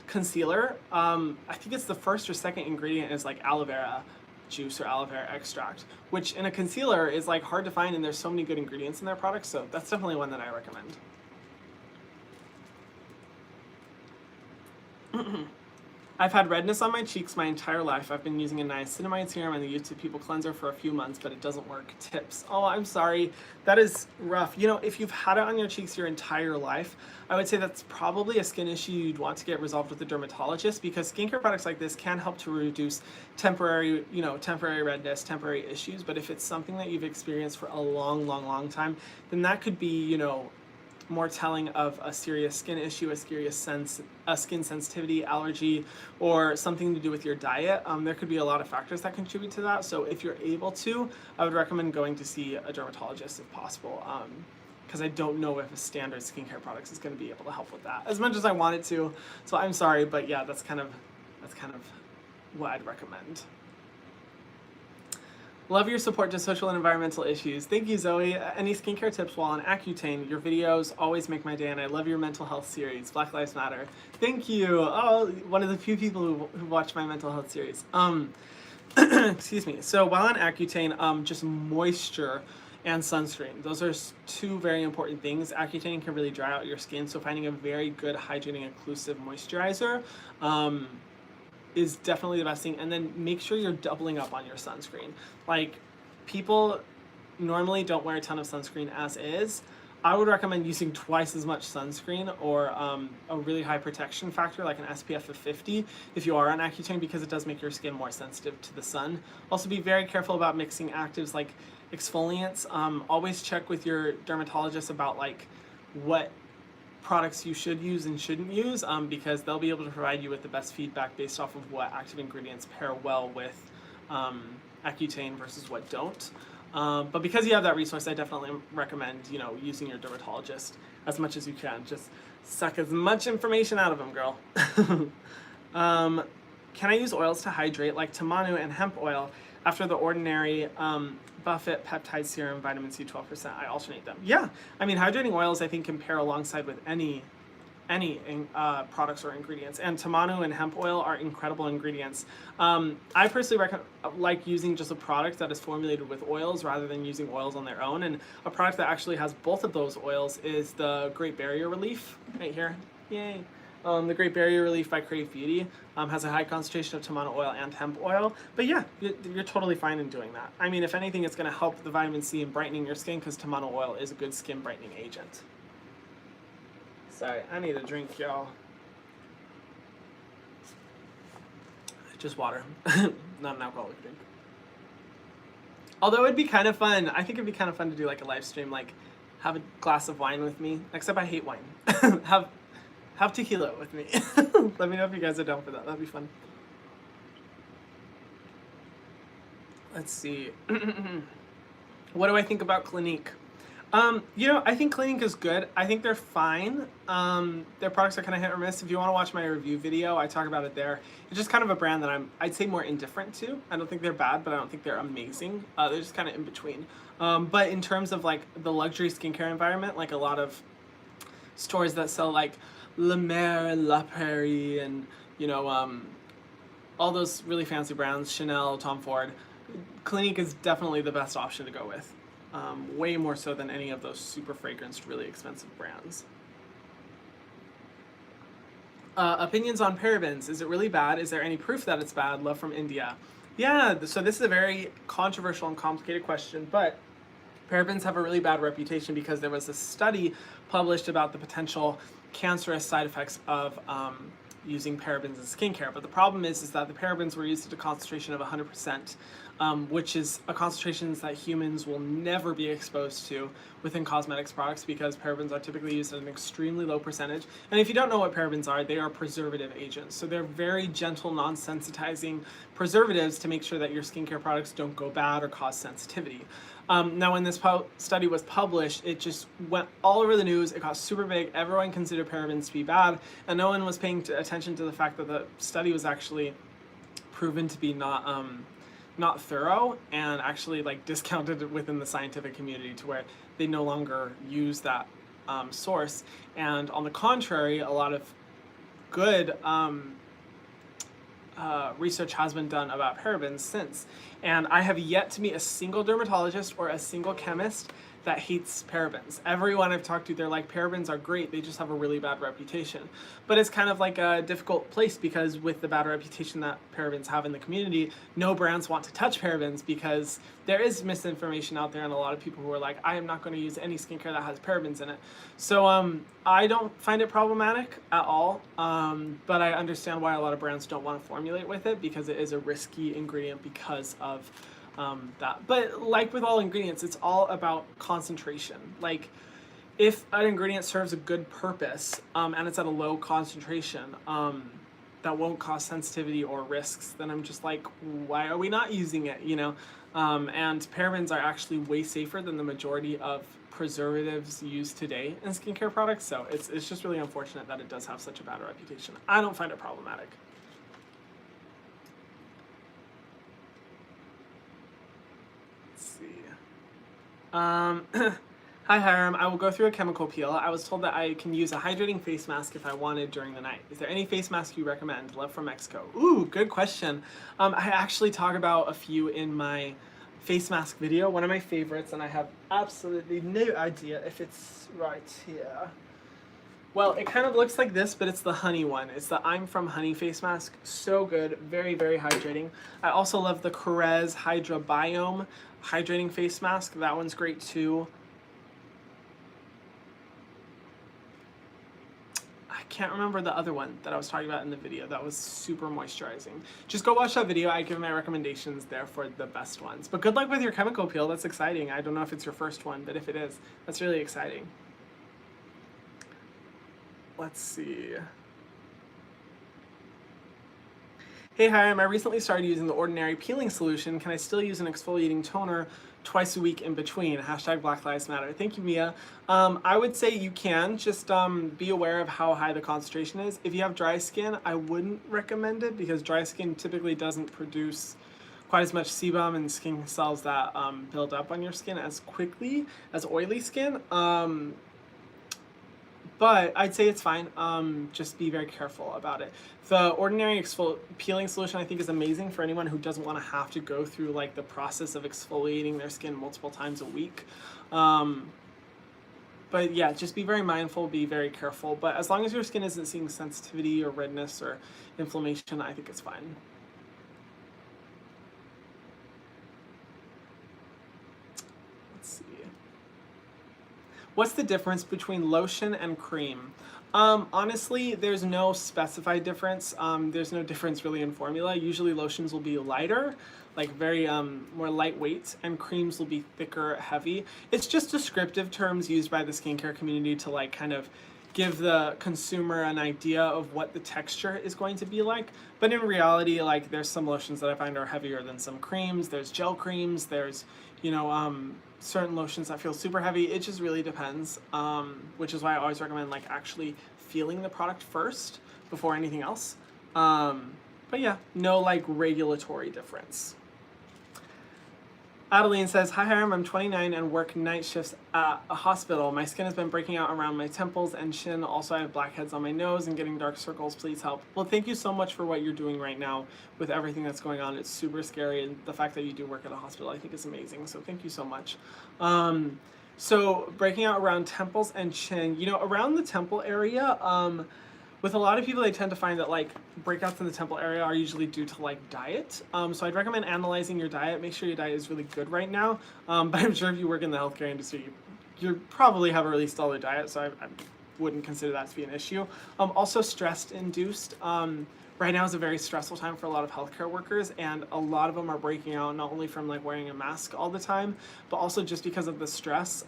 concealer. I think it's the first or second ingredient is like aloe vera juice or aloe vera extract, which in a concealer is like hard to find, and there's so many good ingredients in their products. So that's definitely one that I recommend. I've had redness on my cheeks my entire life. I've been using a niacinamide serum and the YouTube People cleanser for a few months, but it doesn't work. Tips. Oh, I'm sorry. That is rough. You know, if you've had it on your cheeks your entire life, I would say that's probably a skin issue you'd want to get resolved with a dermatologist, because skincare products like this can help to reduce temporary redness, temporary issues. But if it's something that you've experienced for a long time, then that could be, more telling of a serious skin issue, a skin sensitivity, allergy, or something to do with your diet. There could be a lot of factors that contribute to that. So if you're able to, I would recommend going to see a dermatologist if possible, because I don't know if a standard skincare product is going to be able to help with that as much as I want it to. So I'm sorry, but yeah, that's kind of what I'd recommend. Love your support to social and environmental issues. Thank you, Zoe. Any skincare tips while on Accutane? Your videos always make my day, and I love your mental health series, Black Lives Matter. Thank you. Oh, one of the few people who watch my mental health series. Excuse me. So while on Accutane, just moisture and sunscreen. Those are two very important things. Accutane can really dry out your skin, so finding a very good hydrating inclusive moisturizer is definitely the best thing. And then make sure you're doubling up on your sunscreen. Like, people normally don't wear a ton of sunscreen as is. I would recommend using twice as much sunscreen, or a really high protection factor like an SPF of 50 if you are on Accutane, because it does make your skin more sensitive to the sun. Also, be very careful about mixing actives like exfoliants. Always check with your dermatologist about like what products you should use and shouldn't use, because they'll be able to provide you with the best feedback based off of what active ingredients pair well with Accutane versus what don't. But because you have that resource, I definitely recommend using your dermatologist as much as you can. Just suck as much information out of them, girl. Can I use oils to hydrate like Tamanu and hemp oil after the ordinary Buffett peptide serum, vitamin C 12%? I alternate them. Yeah, I mean, hydrating oils I think can pair alongside with any products or ingredients, and Tamanu and hemp oil are incredible ingredients. I personally like using just a product that is formulated with oils rather than using oils on their own, and a product that actually has both of those oils is the Great Barrier Relief right here. Yay. The Great Barrier Relief by Crave Beauty has a high concentration of Tamanu oil and hemp oil. But yeah, you're totally fine in doing that. I mean, if anything, it's going to help the vitamin C in brightening your skin, because Tamanu oil is a good skin brightening agent. Sorry, I need a drink, y'all. Just water, not an alcoholic drink. Although it'd be kind of fun. I think it'd be kind of fun to do like a live stream, like have a glass of wine with me. Except I hate wine. Have tequila with me. Let me know if you guys are down for that. That'd be fun. Let's see. What do I think about Clinique? I think Clinique is good. I think they're fine. Their products are kind of hit or miss. If you want to watch my review video, I talk about it there. It's just kind of a brand that I'd say more indifferent to. I don't think they're bad, but I don't think they're amazing. They're just kind of in between. But in terms of like the luxury skincare environment, like a lot of stores that sell like La Mer and La Prairie and all those really fancy brands, Chanel, Tom Ford, Clinique is definitely the best option to go with. Way more so than any of those super fragranced, really expensive brands. Opinions on parabens. Is it really bad? Is there any proof that it's bad? Love from India. Yeah, so this is a very controversial and complicated question, but parabens have a really bad reputation because there was a study published about the potential cancerous side effects of using parabens in skincare. But the problem is that the parabens were used at a concentration of 100%, which is a concentration that humans will never be exposed to within cosmetics products, because parabens are typically used at an extremely low percentage. And if you don't know what parabens are, they are preservative agents. So they're very gentle, non-sensitizing preservatives to make sure that your skincare products don't go bad or cause sensitivity. Now, when this study was published, it just went all over the news. It got super big. Everyone considered parabens to be bad, and no one was paying attention to the fact that the study was actually proven to be not thorough, and actually like discounted within the scientific community to where they no longer use that source. And on the contrary, a lot of good research has been done about parabens since. And I have yet to meet a single dermatologist or a single chemist that hates parabens. Everyone I've talked to, they're like, parabens are great, they just have a really bad reputation. But it's kind of like a difficult place, because with the bad reputation that parabens have in the community, no brands want to touch parabens, because there is misinformation out there and a lot of people who are like, I am not going to use any skincare that has parabens in it. So I don't find it problematic at all, but I understand why a lot of brands don't want to formulate with it, because it is a risky ingredient because of that. But like with all ingredients, it's all about concentration. Like, if an ingredient serves a good purpose and it's at a low concentration that won't cause sensitivity or risks, then I'm just like, why are we not using it, you know? And parabens are actually way safer than the majority of preservatives used today in skincare products, so it's just really unfortunate that it does have such a bad reputation. I don't find it problematic. Hi Hiram, I will go through a chemical peel. I was told that I can use a hydrating face mask if I wanted during the night. Is there any face mask you recommend? Love from Mexico. Ooh, good question. I actually talk about a few in my face mask video. One of my favorites, and I have absolutely no idea if it's right here. Well, it kind of looks like this, but it's the honey one. It's the I'm From Honey face mask. So good, very, very hydrating. I also love the Carez Hydra Biome hydrating face mask. That one's great too. I can't remember the other one that I was talking about in the video. That was super moisturizing. Just go watch that video. I give my recommendations there for the best ones. But good luck with your chemical peel. That's exciting. I don't know if it's your first one, but if it is, that's really exciting. Let's see. Hey Hiram, I recently started using the Ordinary peeling solution. Can I still use an exfoliating toner twice a week in between? Hashtag Black Lives Matter. Thank you, Mia. I would say you can. Just be aware of how high the concentration is. If you have dry skin, I wouldn't recommend it, because dry skin typically doesn't produce quite as much sebum and skin cells that build up on your skin as quickly as oily skin. But I'd say it's fine. Just be very careful about it. The Ordinary peeling solution, I think, is amazing for anyone who doesn't want to have to go through like the process of exfoliating their skin multiple times a week. But yeah, just be very mindful, be very careful. But as long as your skin isn't seeing sensitivity or redness or inflammation, I think it's fine. Let's see. What's the difference between lotion and cream? Honestly, there's no specified difference. There's no difference really in formula. Usually lotions will be lighter, like very more lightweight, and creams will be thicker, heavy. It's just descriptive terms used by the skincare community to like kind of give the consumer an idea of what the texture is going to be like. But in reality, like there's some lotions that I find are heavier than some creams. There's gel creams. There's, you know, certain lotions that feel super heavy. It just really depends, which is why I always recommend like actually feeling the product first before anything else. But yeah, no like regulatory difference. Adeline says, hi Hiram, I'm 29 and work night shifts at a hospital. My skin has been breaking out around my temples and chin. Also, I have blackheads on my nose and getting dark circles. Please help. Well, thank you so much for what you're doing right now with everything that's going on. It's super scary, and the fact that you do work at a hospital, I think is amazing. So thank you so much. So breaking out around temples and chin, you know, around the temple area, with a lot of people, they tend to find that like breakouts in the temple area are usually due to like diet. So I'd recommend analyzing your diet. Make sure your diet is really good right now. But I'm sure if you work in the healthcare industry, you probably have a really solid diet. So I wouldn't consider that to be an issue. Also stress induced. Right now is a very stressful time for a lot of healthcare workers, and a lot of them are breaking out not only from like wearing a mask all the time, but also just because of the stress.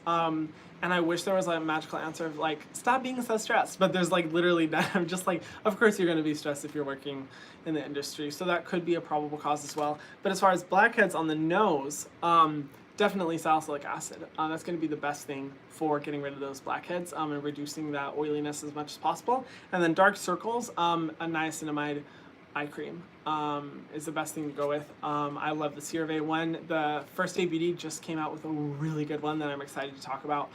And I wish there was like a magical answer of like, stop being so stressed. But there's like literally that. I'm just like, of course you're going to be stressed if you're working in the industry. So that could be a probable cause as well. But as far as blackheads on the nose, definitely salicylic acid. That's going to be the best thing for getting rid of those blackheads and reducing that oiliness as much as possible. And then dark circles, a niacinamide eye cream is the best thing to go with. I love the CeraVe one. The First Day Beauty just came out with a really good one that I'm excited to talk about.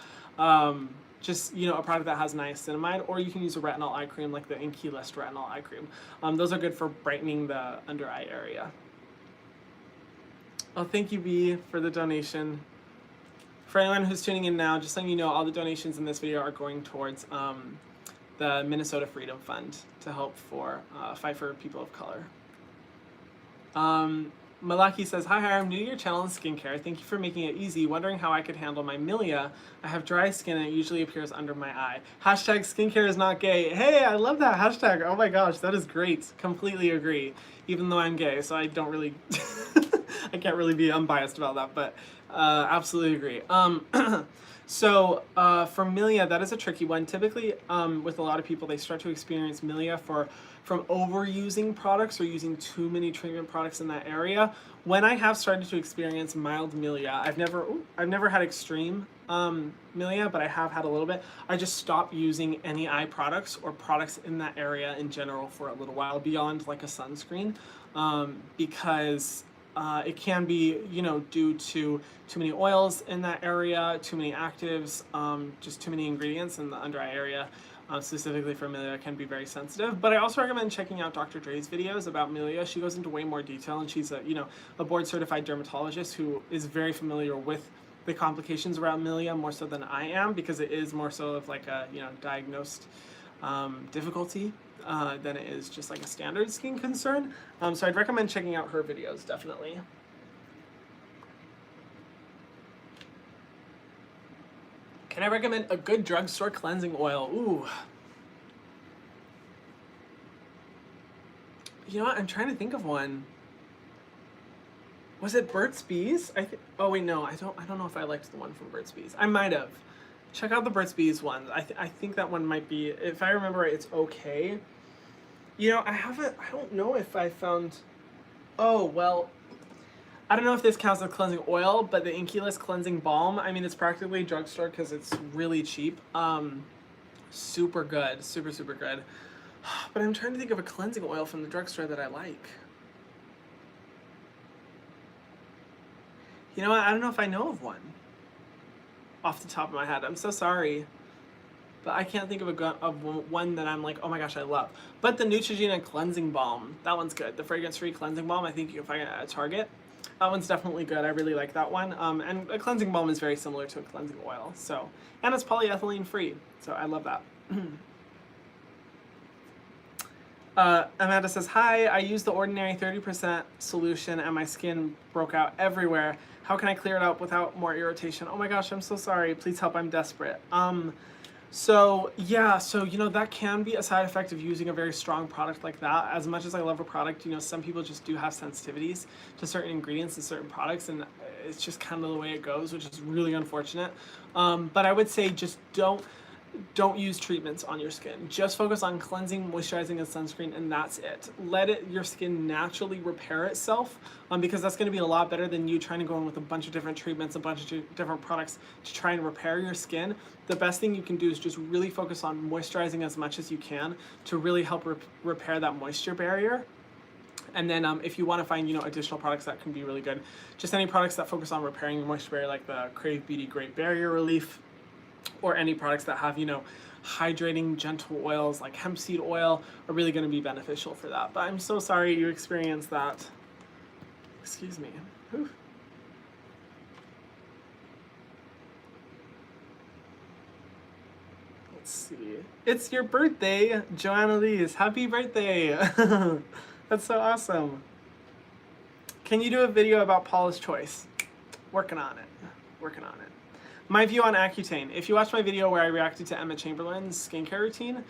Just, you know, a product that has niacinamide, or you can use a retinol eye cream like the Inkey List retinol eye cream. Those are good for brightening the under eye area. Oh, thank you, B, for the donation. For anyone who's tuning in now, just letting you know, all the donations in this video are going towards the Minnesota Freedom Fund to help for fight for people of color. Malaki says, hi, I'm new to your channel in skincare. Thank you for making it easy. Wondering how I could handle my milia. I have dry skin and it usually appears under my eye. Hashtag skincare is not gay. Hey, I love that hashtag. Oh my gosh, that is great. Completely agree. Even though I'm gay, so I don't really, I can't really be unbiased about that, but absolutely agree. So for milia, that is a tricky one. Typically, with a lot of people, they start to experience milia from overusing products or using too many treatment products in that area. When I have started to experience mild milia, I've never had extreme milia, but I have had a little bit. I just stopped using any eye products or products in that area in general for a little while beyond like a sunscreen, because it can be, you know, due to too many oils in that area, too many actives, just too many ingredients in the under eye area. Specifically for milia, can be very sensitive. But I also recommend checking out Dr. Dre's videos about milia. She goes into way more detail, and she's a board certified dermatologist who is very familiar with the complications around milia more so than I am, because it is more so of like a diagnosed difficulty than it is just like a standard skin concern. So I'd recommend checking out her videos, definitely. Can I recommend a good drugstore cleansing oil? Ooh. You know what? I'm trying to think of one. Was it Burt's Bees? Oh wait, no. I don't know if I liked the one from Burt's Bees. I might have. Check out the Burt's Bees one. I think that one might be, if I remember right, it's okay. You know, I don't know if I found, oh, well, I don't know if this counts as cleansing oil, but the Inculus cleansing balm, I mean, it's practically drugstore because it's really cheap. Super good, super good. But I'm trying to think of a cleansing oil from the drugstore that I like. You know what? I don't know if I know of one off the top of my head. I'm so sorry, but I can't think of one that I'm like, oh my gosh, I love. But the Neutrogena cleansing balm, that one's good. The fragrance-free cleansing balm, I think you can find it at Target. That one's definitely good. I really like that one. And a cleansing balm is very similar to a cleansing oil. So, and it's polyethylene free. So I love that. Amanda says, hi, I used the ordinary 30% solution and my skin broke out everywhere. How can I clear it up without more irritation? Oh my gosh, I'm so sorry. Please help, I'm desperate. So yeah, so that can be a side effect of using a very strong product like that. As much as I love a product, some people just do have sensitivities to certain ingredients and certain products, and it's just kind of the way it goes, which is really unfortunate. But I would say just don't use treatments on your skin. Just focus on cleansing, moisturizing, and sunscreen, and that's it. Let your skin naturally repair itself, because that's going to be a lot better than you trying to go in with a bunch of different treatments, a bunch of different products to try and repair your skin. The best thing you can do is just really focus on moisturizing as much as you can to really help repair that moisture barrier. And then if you want to find, additional products that can be really good, just any products that focus on repairing your moisture barrier, like the Crave Beauty Great Barrier Relief, or any products that have, hydrating gentle oils like hemp seed oil are really going to be beneficial for that. But I'm so sorry you experienced that. Excuse me. Whew. Let's see. It's your birthday, Joanna Lees. Happy birthday. That's so awesome. Can you do a video about Paula's Choice? Working on it. My view on Accutane. If you watched my video where I reacted to Emma Chamberlain's skincare routine,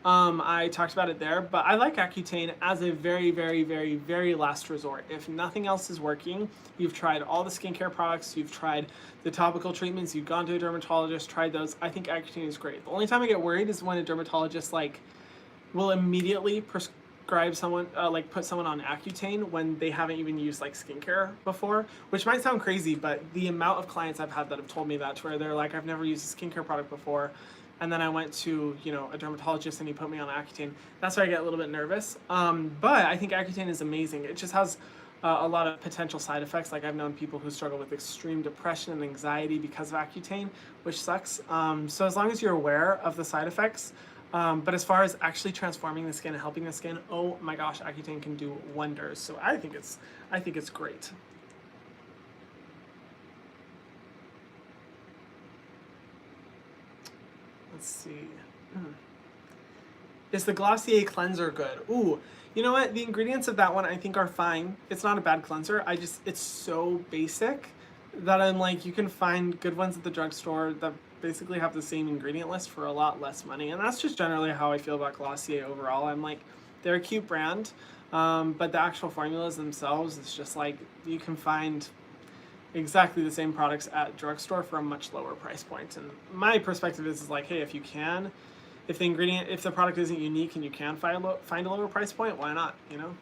I talked about it there, but I like Accutane as a very, very, very, very last resort. If nothing else is working, you've tried all the skincare products, you've tried the topical treatments, you've gone to a dermatologist, tried those, I think Accutane is great. The only time I get worried is when a dermatologist will immediately prescribe someone, put someone on Accutane when they haven't even used skincare before, which might sound crazy, but the amount of clients I've had that have told me that, to where they're like, I've never used a skincare product before, and then I went to, a dermatologist and he put me on Accutane. That's where I get a little bit nervous. But I think Accutane is amazing. It just has a lot of potential side effects. I've known people who struggle with extreme depression and anxiety because of Accutane, which sucks. So as long as you're aware of the side effects, but as far as actually transforming the skin and helping the skin, oh my gosh, Accutane can do wonders. So I think it's great. Let's see. Is the Glossier cleanser good? Ooh, you know what? The ingredients of that one I think are fine. It's not a bad cleanser. It's so basic that I'm like, you can find good ones at the drugstore that basically have the same ingredient list for a lot less money. And that's just generally how I feel about Glossier overall. I'm like, they're a cute brand, but the actual formulas themselves, it's just like, you can find exactly the same products at drugstore for a much lower price point. And my perspective is like, hey, if you can, if the product isn't unique and you can find a lower price point, why not, you know?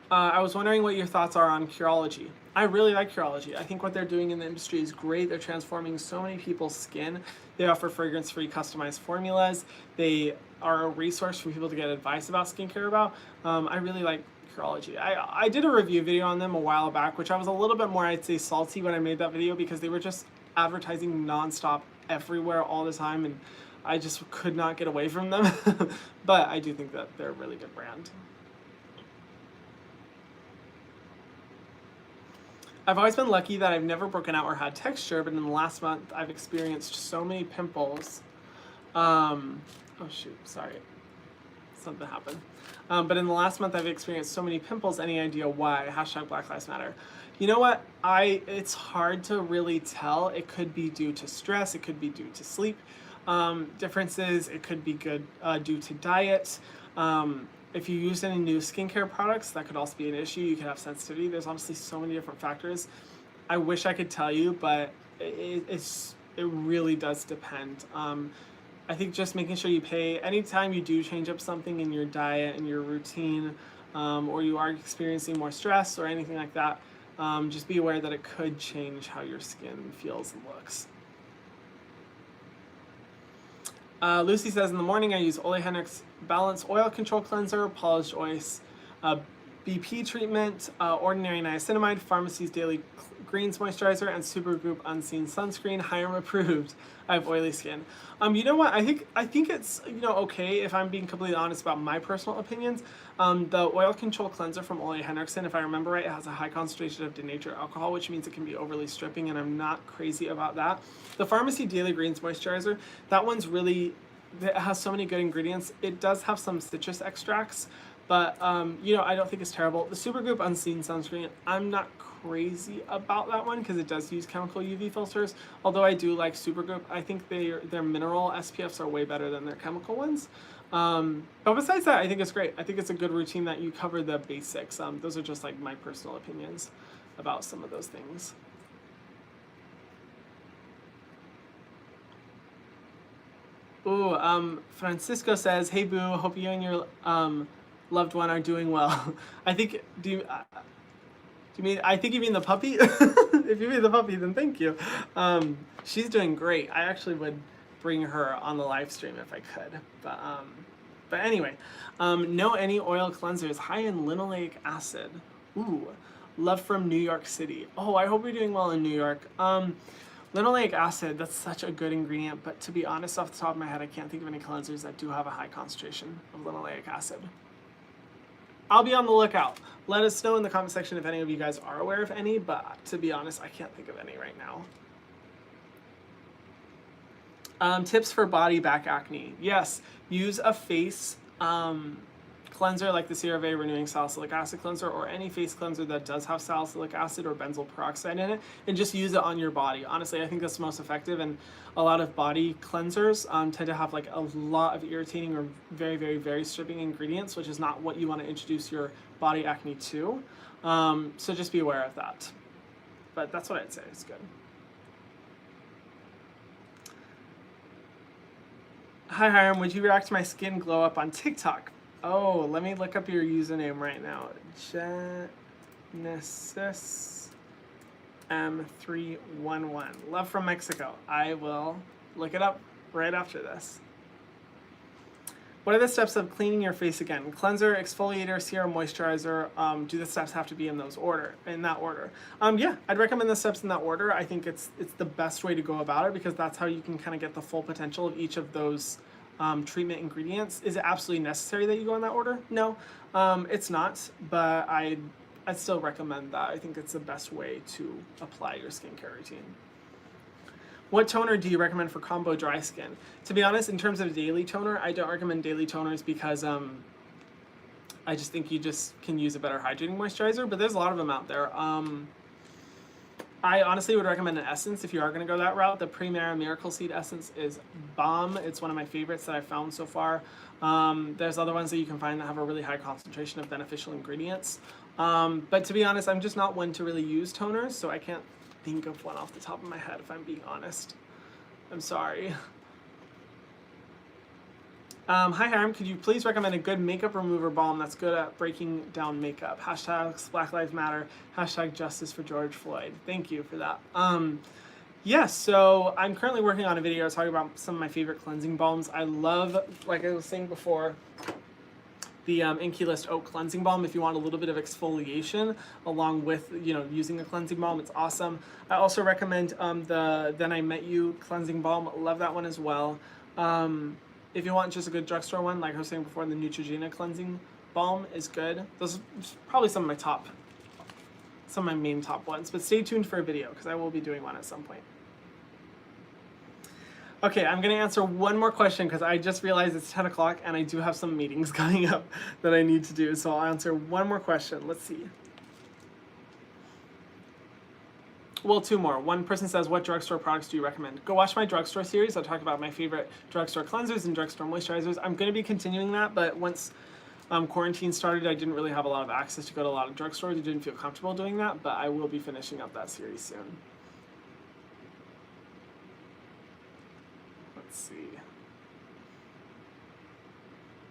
I was wondering what your thoughts are on Curology. I really like Curology. I think what they're doing in the industry is great. They're transforming so many people's skin. They offer fragrance-free customized formulas. They are a resource for people to get advice about skincare about. I really like Curology. I did a review video on them a while back, which I was a little bit more, I'd say, salty when I made that video because they were just advertising nonstop everywhere all the time, and I just could not get away from them. But I do think that they're a really good brand. I've always been lucky that I've never broken out or had texture, but in the last month I've experienced so many pimples. Oh shoot, sorry. Something happened. But in the last month I've experienced so many pimples. Any idea why? Hashtag Black Lives Matter. You know what? It's hard to really tell. It could be due to stress. It could be due to sleep differences. It could be due to diet. If you use any new skincare products, that could also be an issue. You could have sensitivity. There's obviously so many different factors. I wish I could tell you, but it really does depend. I think just making sure you pay, anytime you do change up something in your diet and your routine, or you are experiencing more stress or anything like that, just be aware that it could change how your skin feels and looks. Lucy says, in the morning I use Ole Henrik's Balance Oil Control Cleanser, Polished Oils, BP treatment, Ordinary Niacinamide, Pharmacy's Daily Greens Moisturizer, and Supergoop Unseen Sunscreen. Hyram approved. I have oily skin. You know what? I think it's, you know, okay, if I'm being completely honest about my personal opinions. The Oil Control Cleanser from Ole Henriksen, if I remember right, it has a high concentration of denatured alcohol, which means it can be overly stripping, and I'm not crazy about that. The Pharmacy Daily Greens Moisturizer, that one's really, it has so many good ingredients. It does have some citrus extracts, but you know, I don't think it's terrible. The Supergoop Unseen Sunscreen, I'm not crazy about that one because it does use chemical UV filters, although I do like Supergoop. I think their mineral SPFs are way better than their chemical ones. But besides that, I think it's great. I think it's a good routine that you cover the basics. Those are just like my personal opinions about some of those things. Ooh, Francisco says, hey boo, hope you and your loved one are doing well. I think, I think you mean the puppy? If you mean the puppy, then thank you. She's doing great. I actually would bring her on the live stream if I could. But anyway, no any oil cleansers high in linoleic acid. Ooh, love from New York City. Oh, I hope you're doing well in New York. Linoleic acid, that's such a good ingredient, but to be honest, off the top of my head, I can't think of any cleansers that do have a high concentration of linoleic acid. I'll be on the lookout. Let us know in the comment section if any of you guys are aware of any, but to be honest, I can't think of any right now. Tips for body back acne. Yes, use a face cleanser like the CeraVe Renewing Salicylic Acid Cleanser, or any face cleanser that does have salicylic acid or benzoyl peroxide in it, and just use it on your body. Honestly, I think that's most effective, and a lot of body cleansers tend to have like a lot of irritating or very, very, very stripping ingredients, which is not what you want to introduce your body acne to. So just be aware of that. But that's what I'd say is good. Hi Hiram, would you react to my skin glow up on TikTok? Oh, let me look up your username right now. Genesis M311. Love from Mexico. I will look it up right after this. What are the steps of cleaning your face again? Cleanser, exfoliator, serum, moisturizer. Do the steps have to be in that order? Yeah, I'd recommend the steps in that order. I think it's the best way to go about it because that's how you can kind of get the full potential of each of those treatment ingredients. Is it absolutely necessary that you go in that order? No, it's not, but I'd still recommend that. I think it's the best way to apply your skincare routine. What toner do you recommend for combo dry skin? To be honest, in terms of daily toner, I don't recommend daily toners because I just think you just can use a better hydrating moisturizer, but there's a lot of them out there. I honestly would recommend an essence if you are going to go that route. The Premier Miracle Seed Essence is bomb. It's one of my favorites that I've found so far. There's other ones that you can find that have a really high concentration of beneficial ingredients. But to be honest, I'm just not one to really use toners, so I can't think of one off the top of my head if I'm being honest. I'm sorry. Hi Hiram, could you please recommend a good makeup remover balm that's good at breaking down makeup? Hashtags Black Lives Matter, hashtag Justice for George Floyd. Thank you for that. Yes, so I'm currently working on a video talking about some of my favorite cleansing balms. I love, like I was saying before, the Inkey List Oat Cleansing Balm. If you want a little bit of exfoliation along with, you know, using a cleansing balm, it's awesome. I also recommend the Then I Met You Cleansing Balm. Love that one as well. If you want just a good drugstore one, like I was saying before, the Neutrogena Cleansing Balm is good. Those are probably some of my main top ones, but stay tuned for a video because I will be doing one at some point. Okay, I'm gonna answer one more question because I just realized it's 10 o'clock and I do have some meetings coming up that I need to do, so I'll answer one more question. Let's see. Well, two more. One person says, what drugstore products do you recommend? Go watch my drugstore series. I talk about my favorite drugstore cleansers and drugstore moisturizers. I'm going to be continuing that, but once quarantine started, I didn't really have a lot of access to go to a lot of drugstores. I didn't feel comfortable doing that, but I will be finishing up that series soon. Let's see.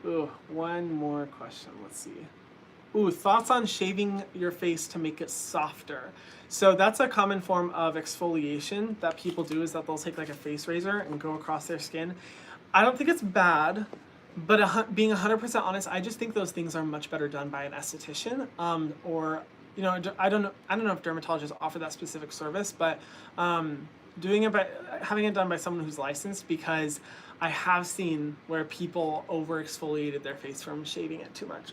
Ooh, one more question. Let's see. Ooh, thoughts on shaving your face to make it softer. So that's a common form of exfoliation that people do, is that they'll take like a face razor and go across their skin. I don't think it's bad, but being 100% honest, I just think those things are much better done by an esthetician, or, you know, I don't know if dermatologists offer that specific service, but having it done by someone who's licensed, because I have seen where people over exfoliated their face from shaving it too much,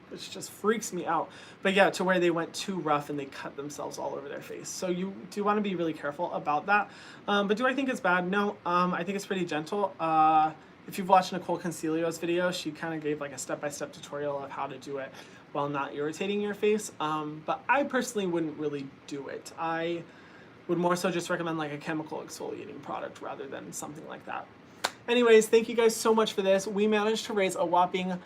which just freaks me out. But yeah, to where they went too rough and they cut themselves all over their face. So you do want to be really careful about that. But do I think it's bad? No, I think it's pretty gentle. If you've watched Nicole Concilio's video, she kind of gave like a step-by-step tutorial of how to do it while not irritating your face. But I personally wouldn't really do it. I would more so just recommend like a chemical exfoliating product rather than something like that. Anyways, thank you guys so much for this. We managed to raise a whopping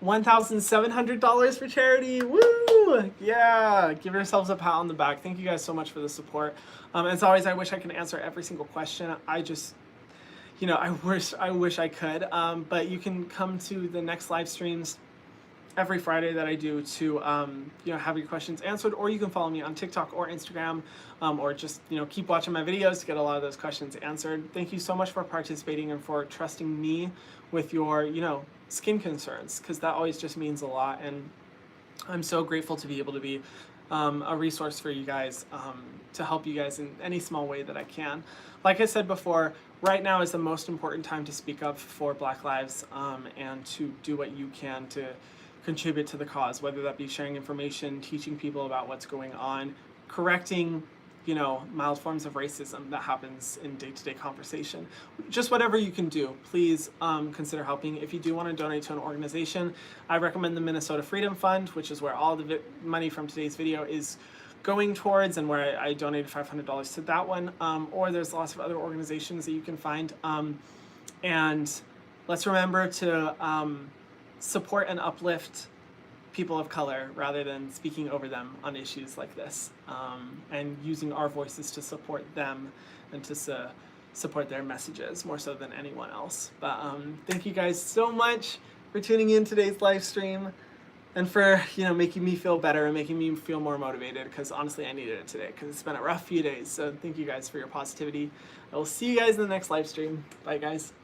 $1,700 for charity. Woo! Yeah, give yourselves a pat on the back. Thank you guys so much for the support. As always, I wish I could answer every single question. I just, you know, I wish I could. But you can come to the next live streams every Friday that I do to, you know, have your questions answered, or you can follow me on TikTok or Instagram, or just, you know, keep watching my videos to get a lot of those questions answered. Thank you so much for participating and for trusting me with your, you know, skin concerns, because that always just means a lot. And I'm so grateful to be able to be a resource for you guys, to help you guys in any small way that I can. Like I said before, right now is the most important time to speak up for Black lives, and to do what you can to contribute to the cause, whether that be sharing information, teaching people about what's going on, correcting, you know, mild forms of racism that happens in day-to-day conversation. Just whatever you can do, please consider helping. If you do want to donate to an organization, I recommend the Minnesota Freedom Fund, which is where all the money from today's video is going towards, and where I donated $500 to that one. Or there's lots of other organizations that you can find. And let's remember to support and uplift people of color rather than speaking over them on issues like this, and using our voices to support them and to support their messages more so than anyone else. But thank you guys so much for tuning in today's live stream, and for, you know, making me feel better and making me feel more motivated, because honestly I needed it today because it's been a rough few days. So thank you guys for your positivity. I will see you guys in the next live stream. Bye guys.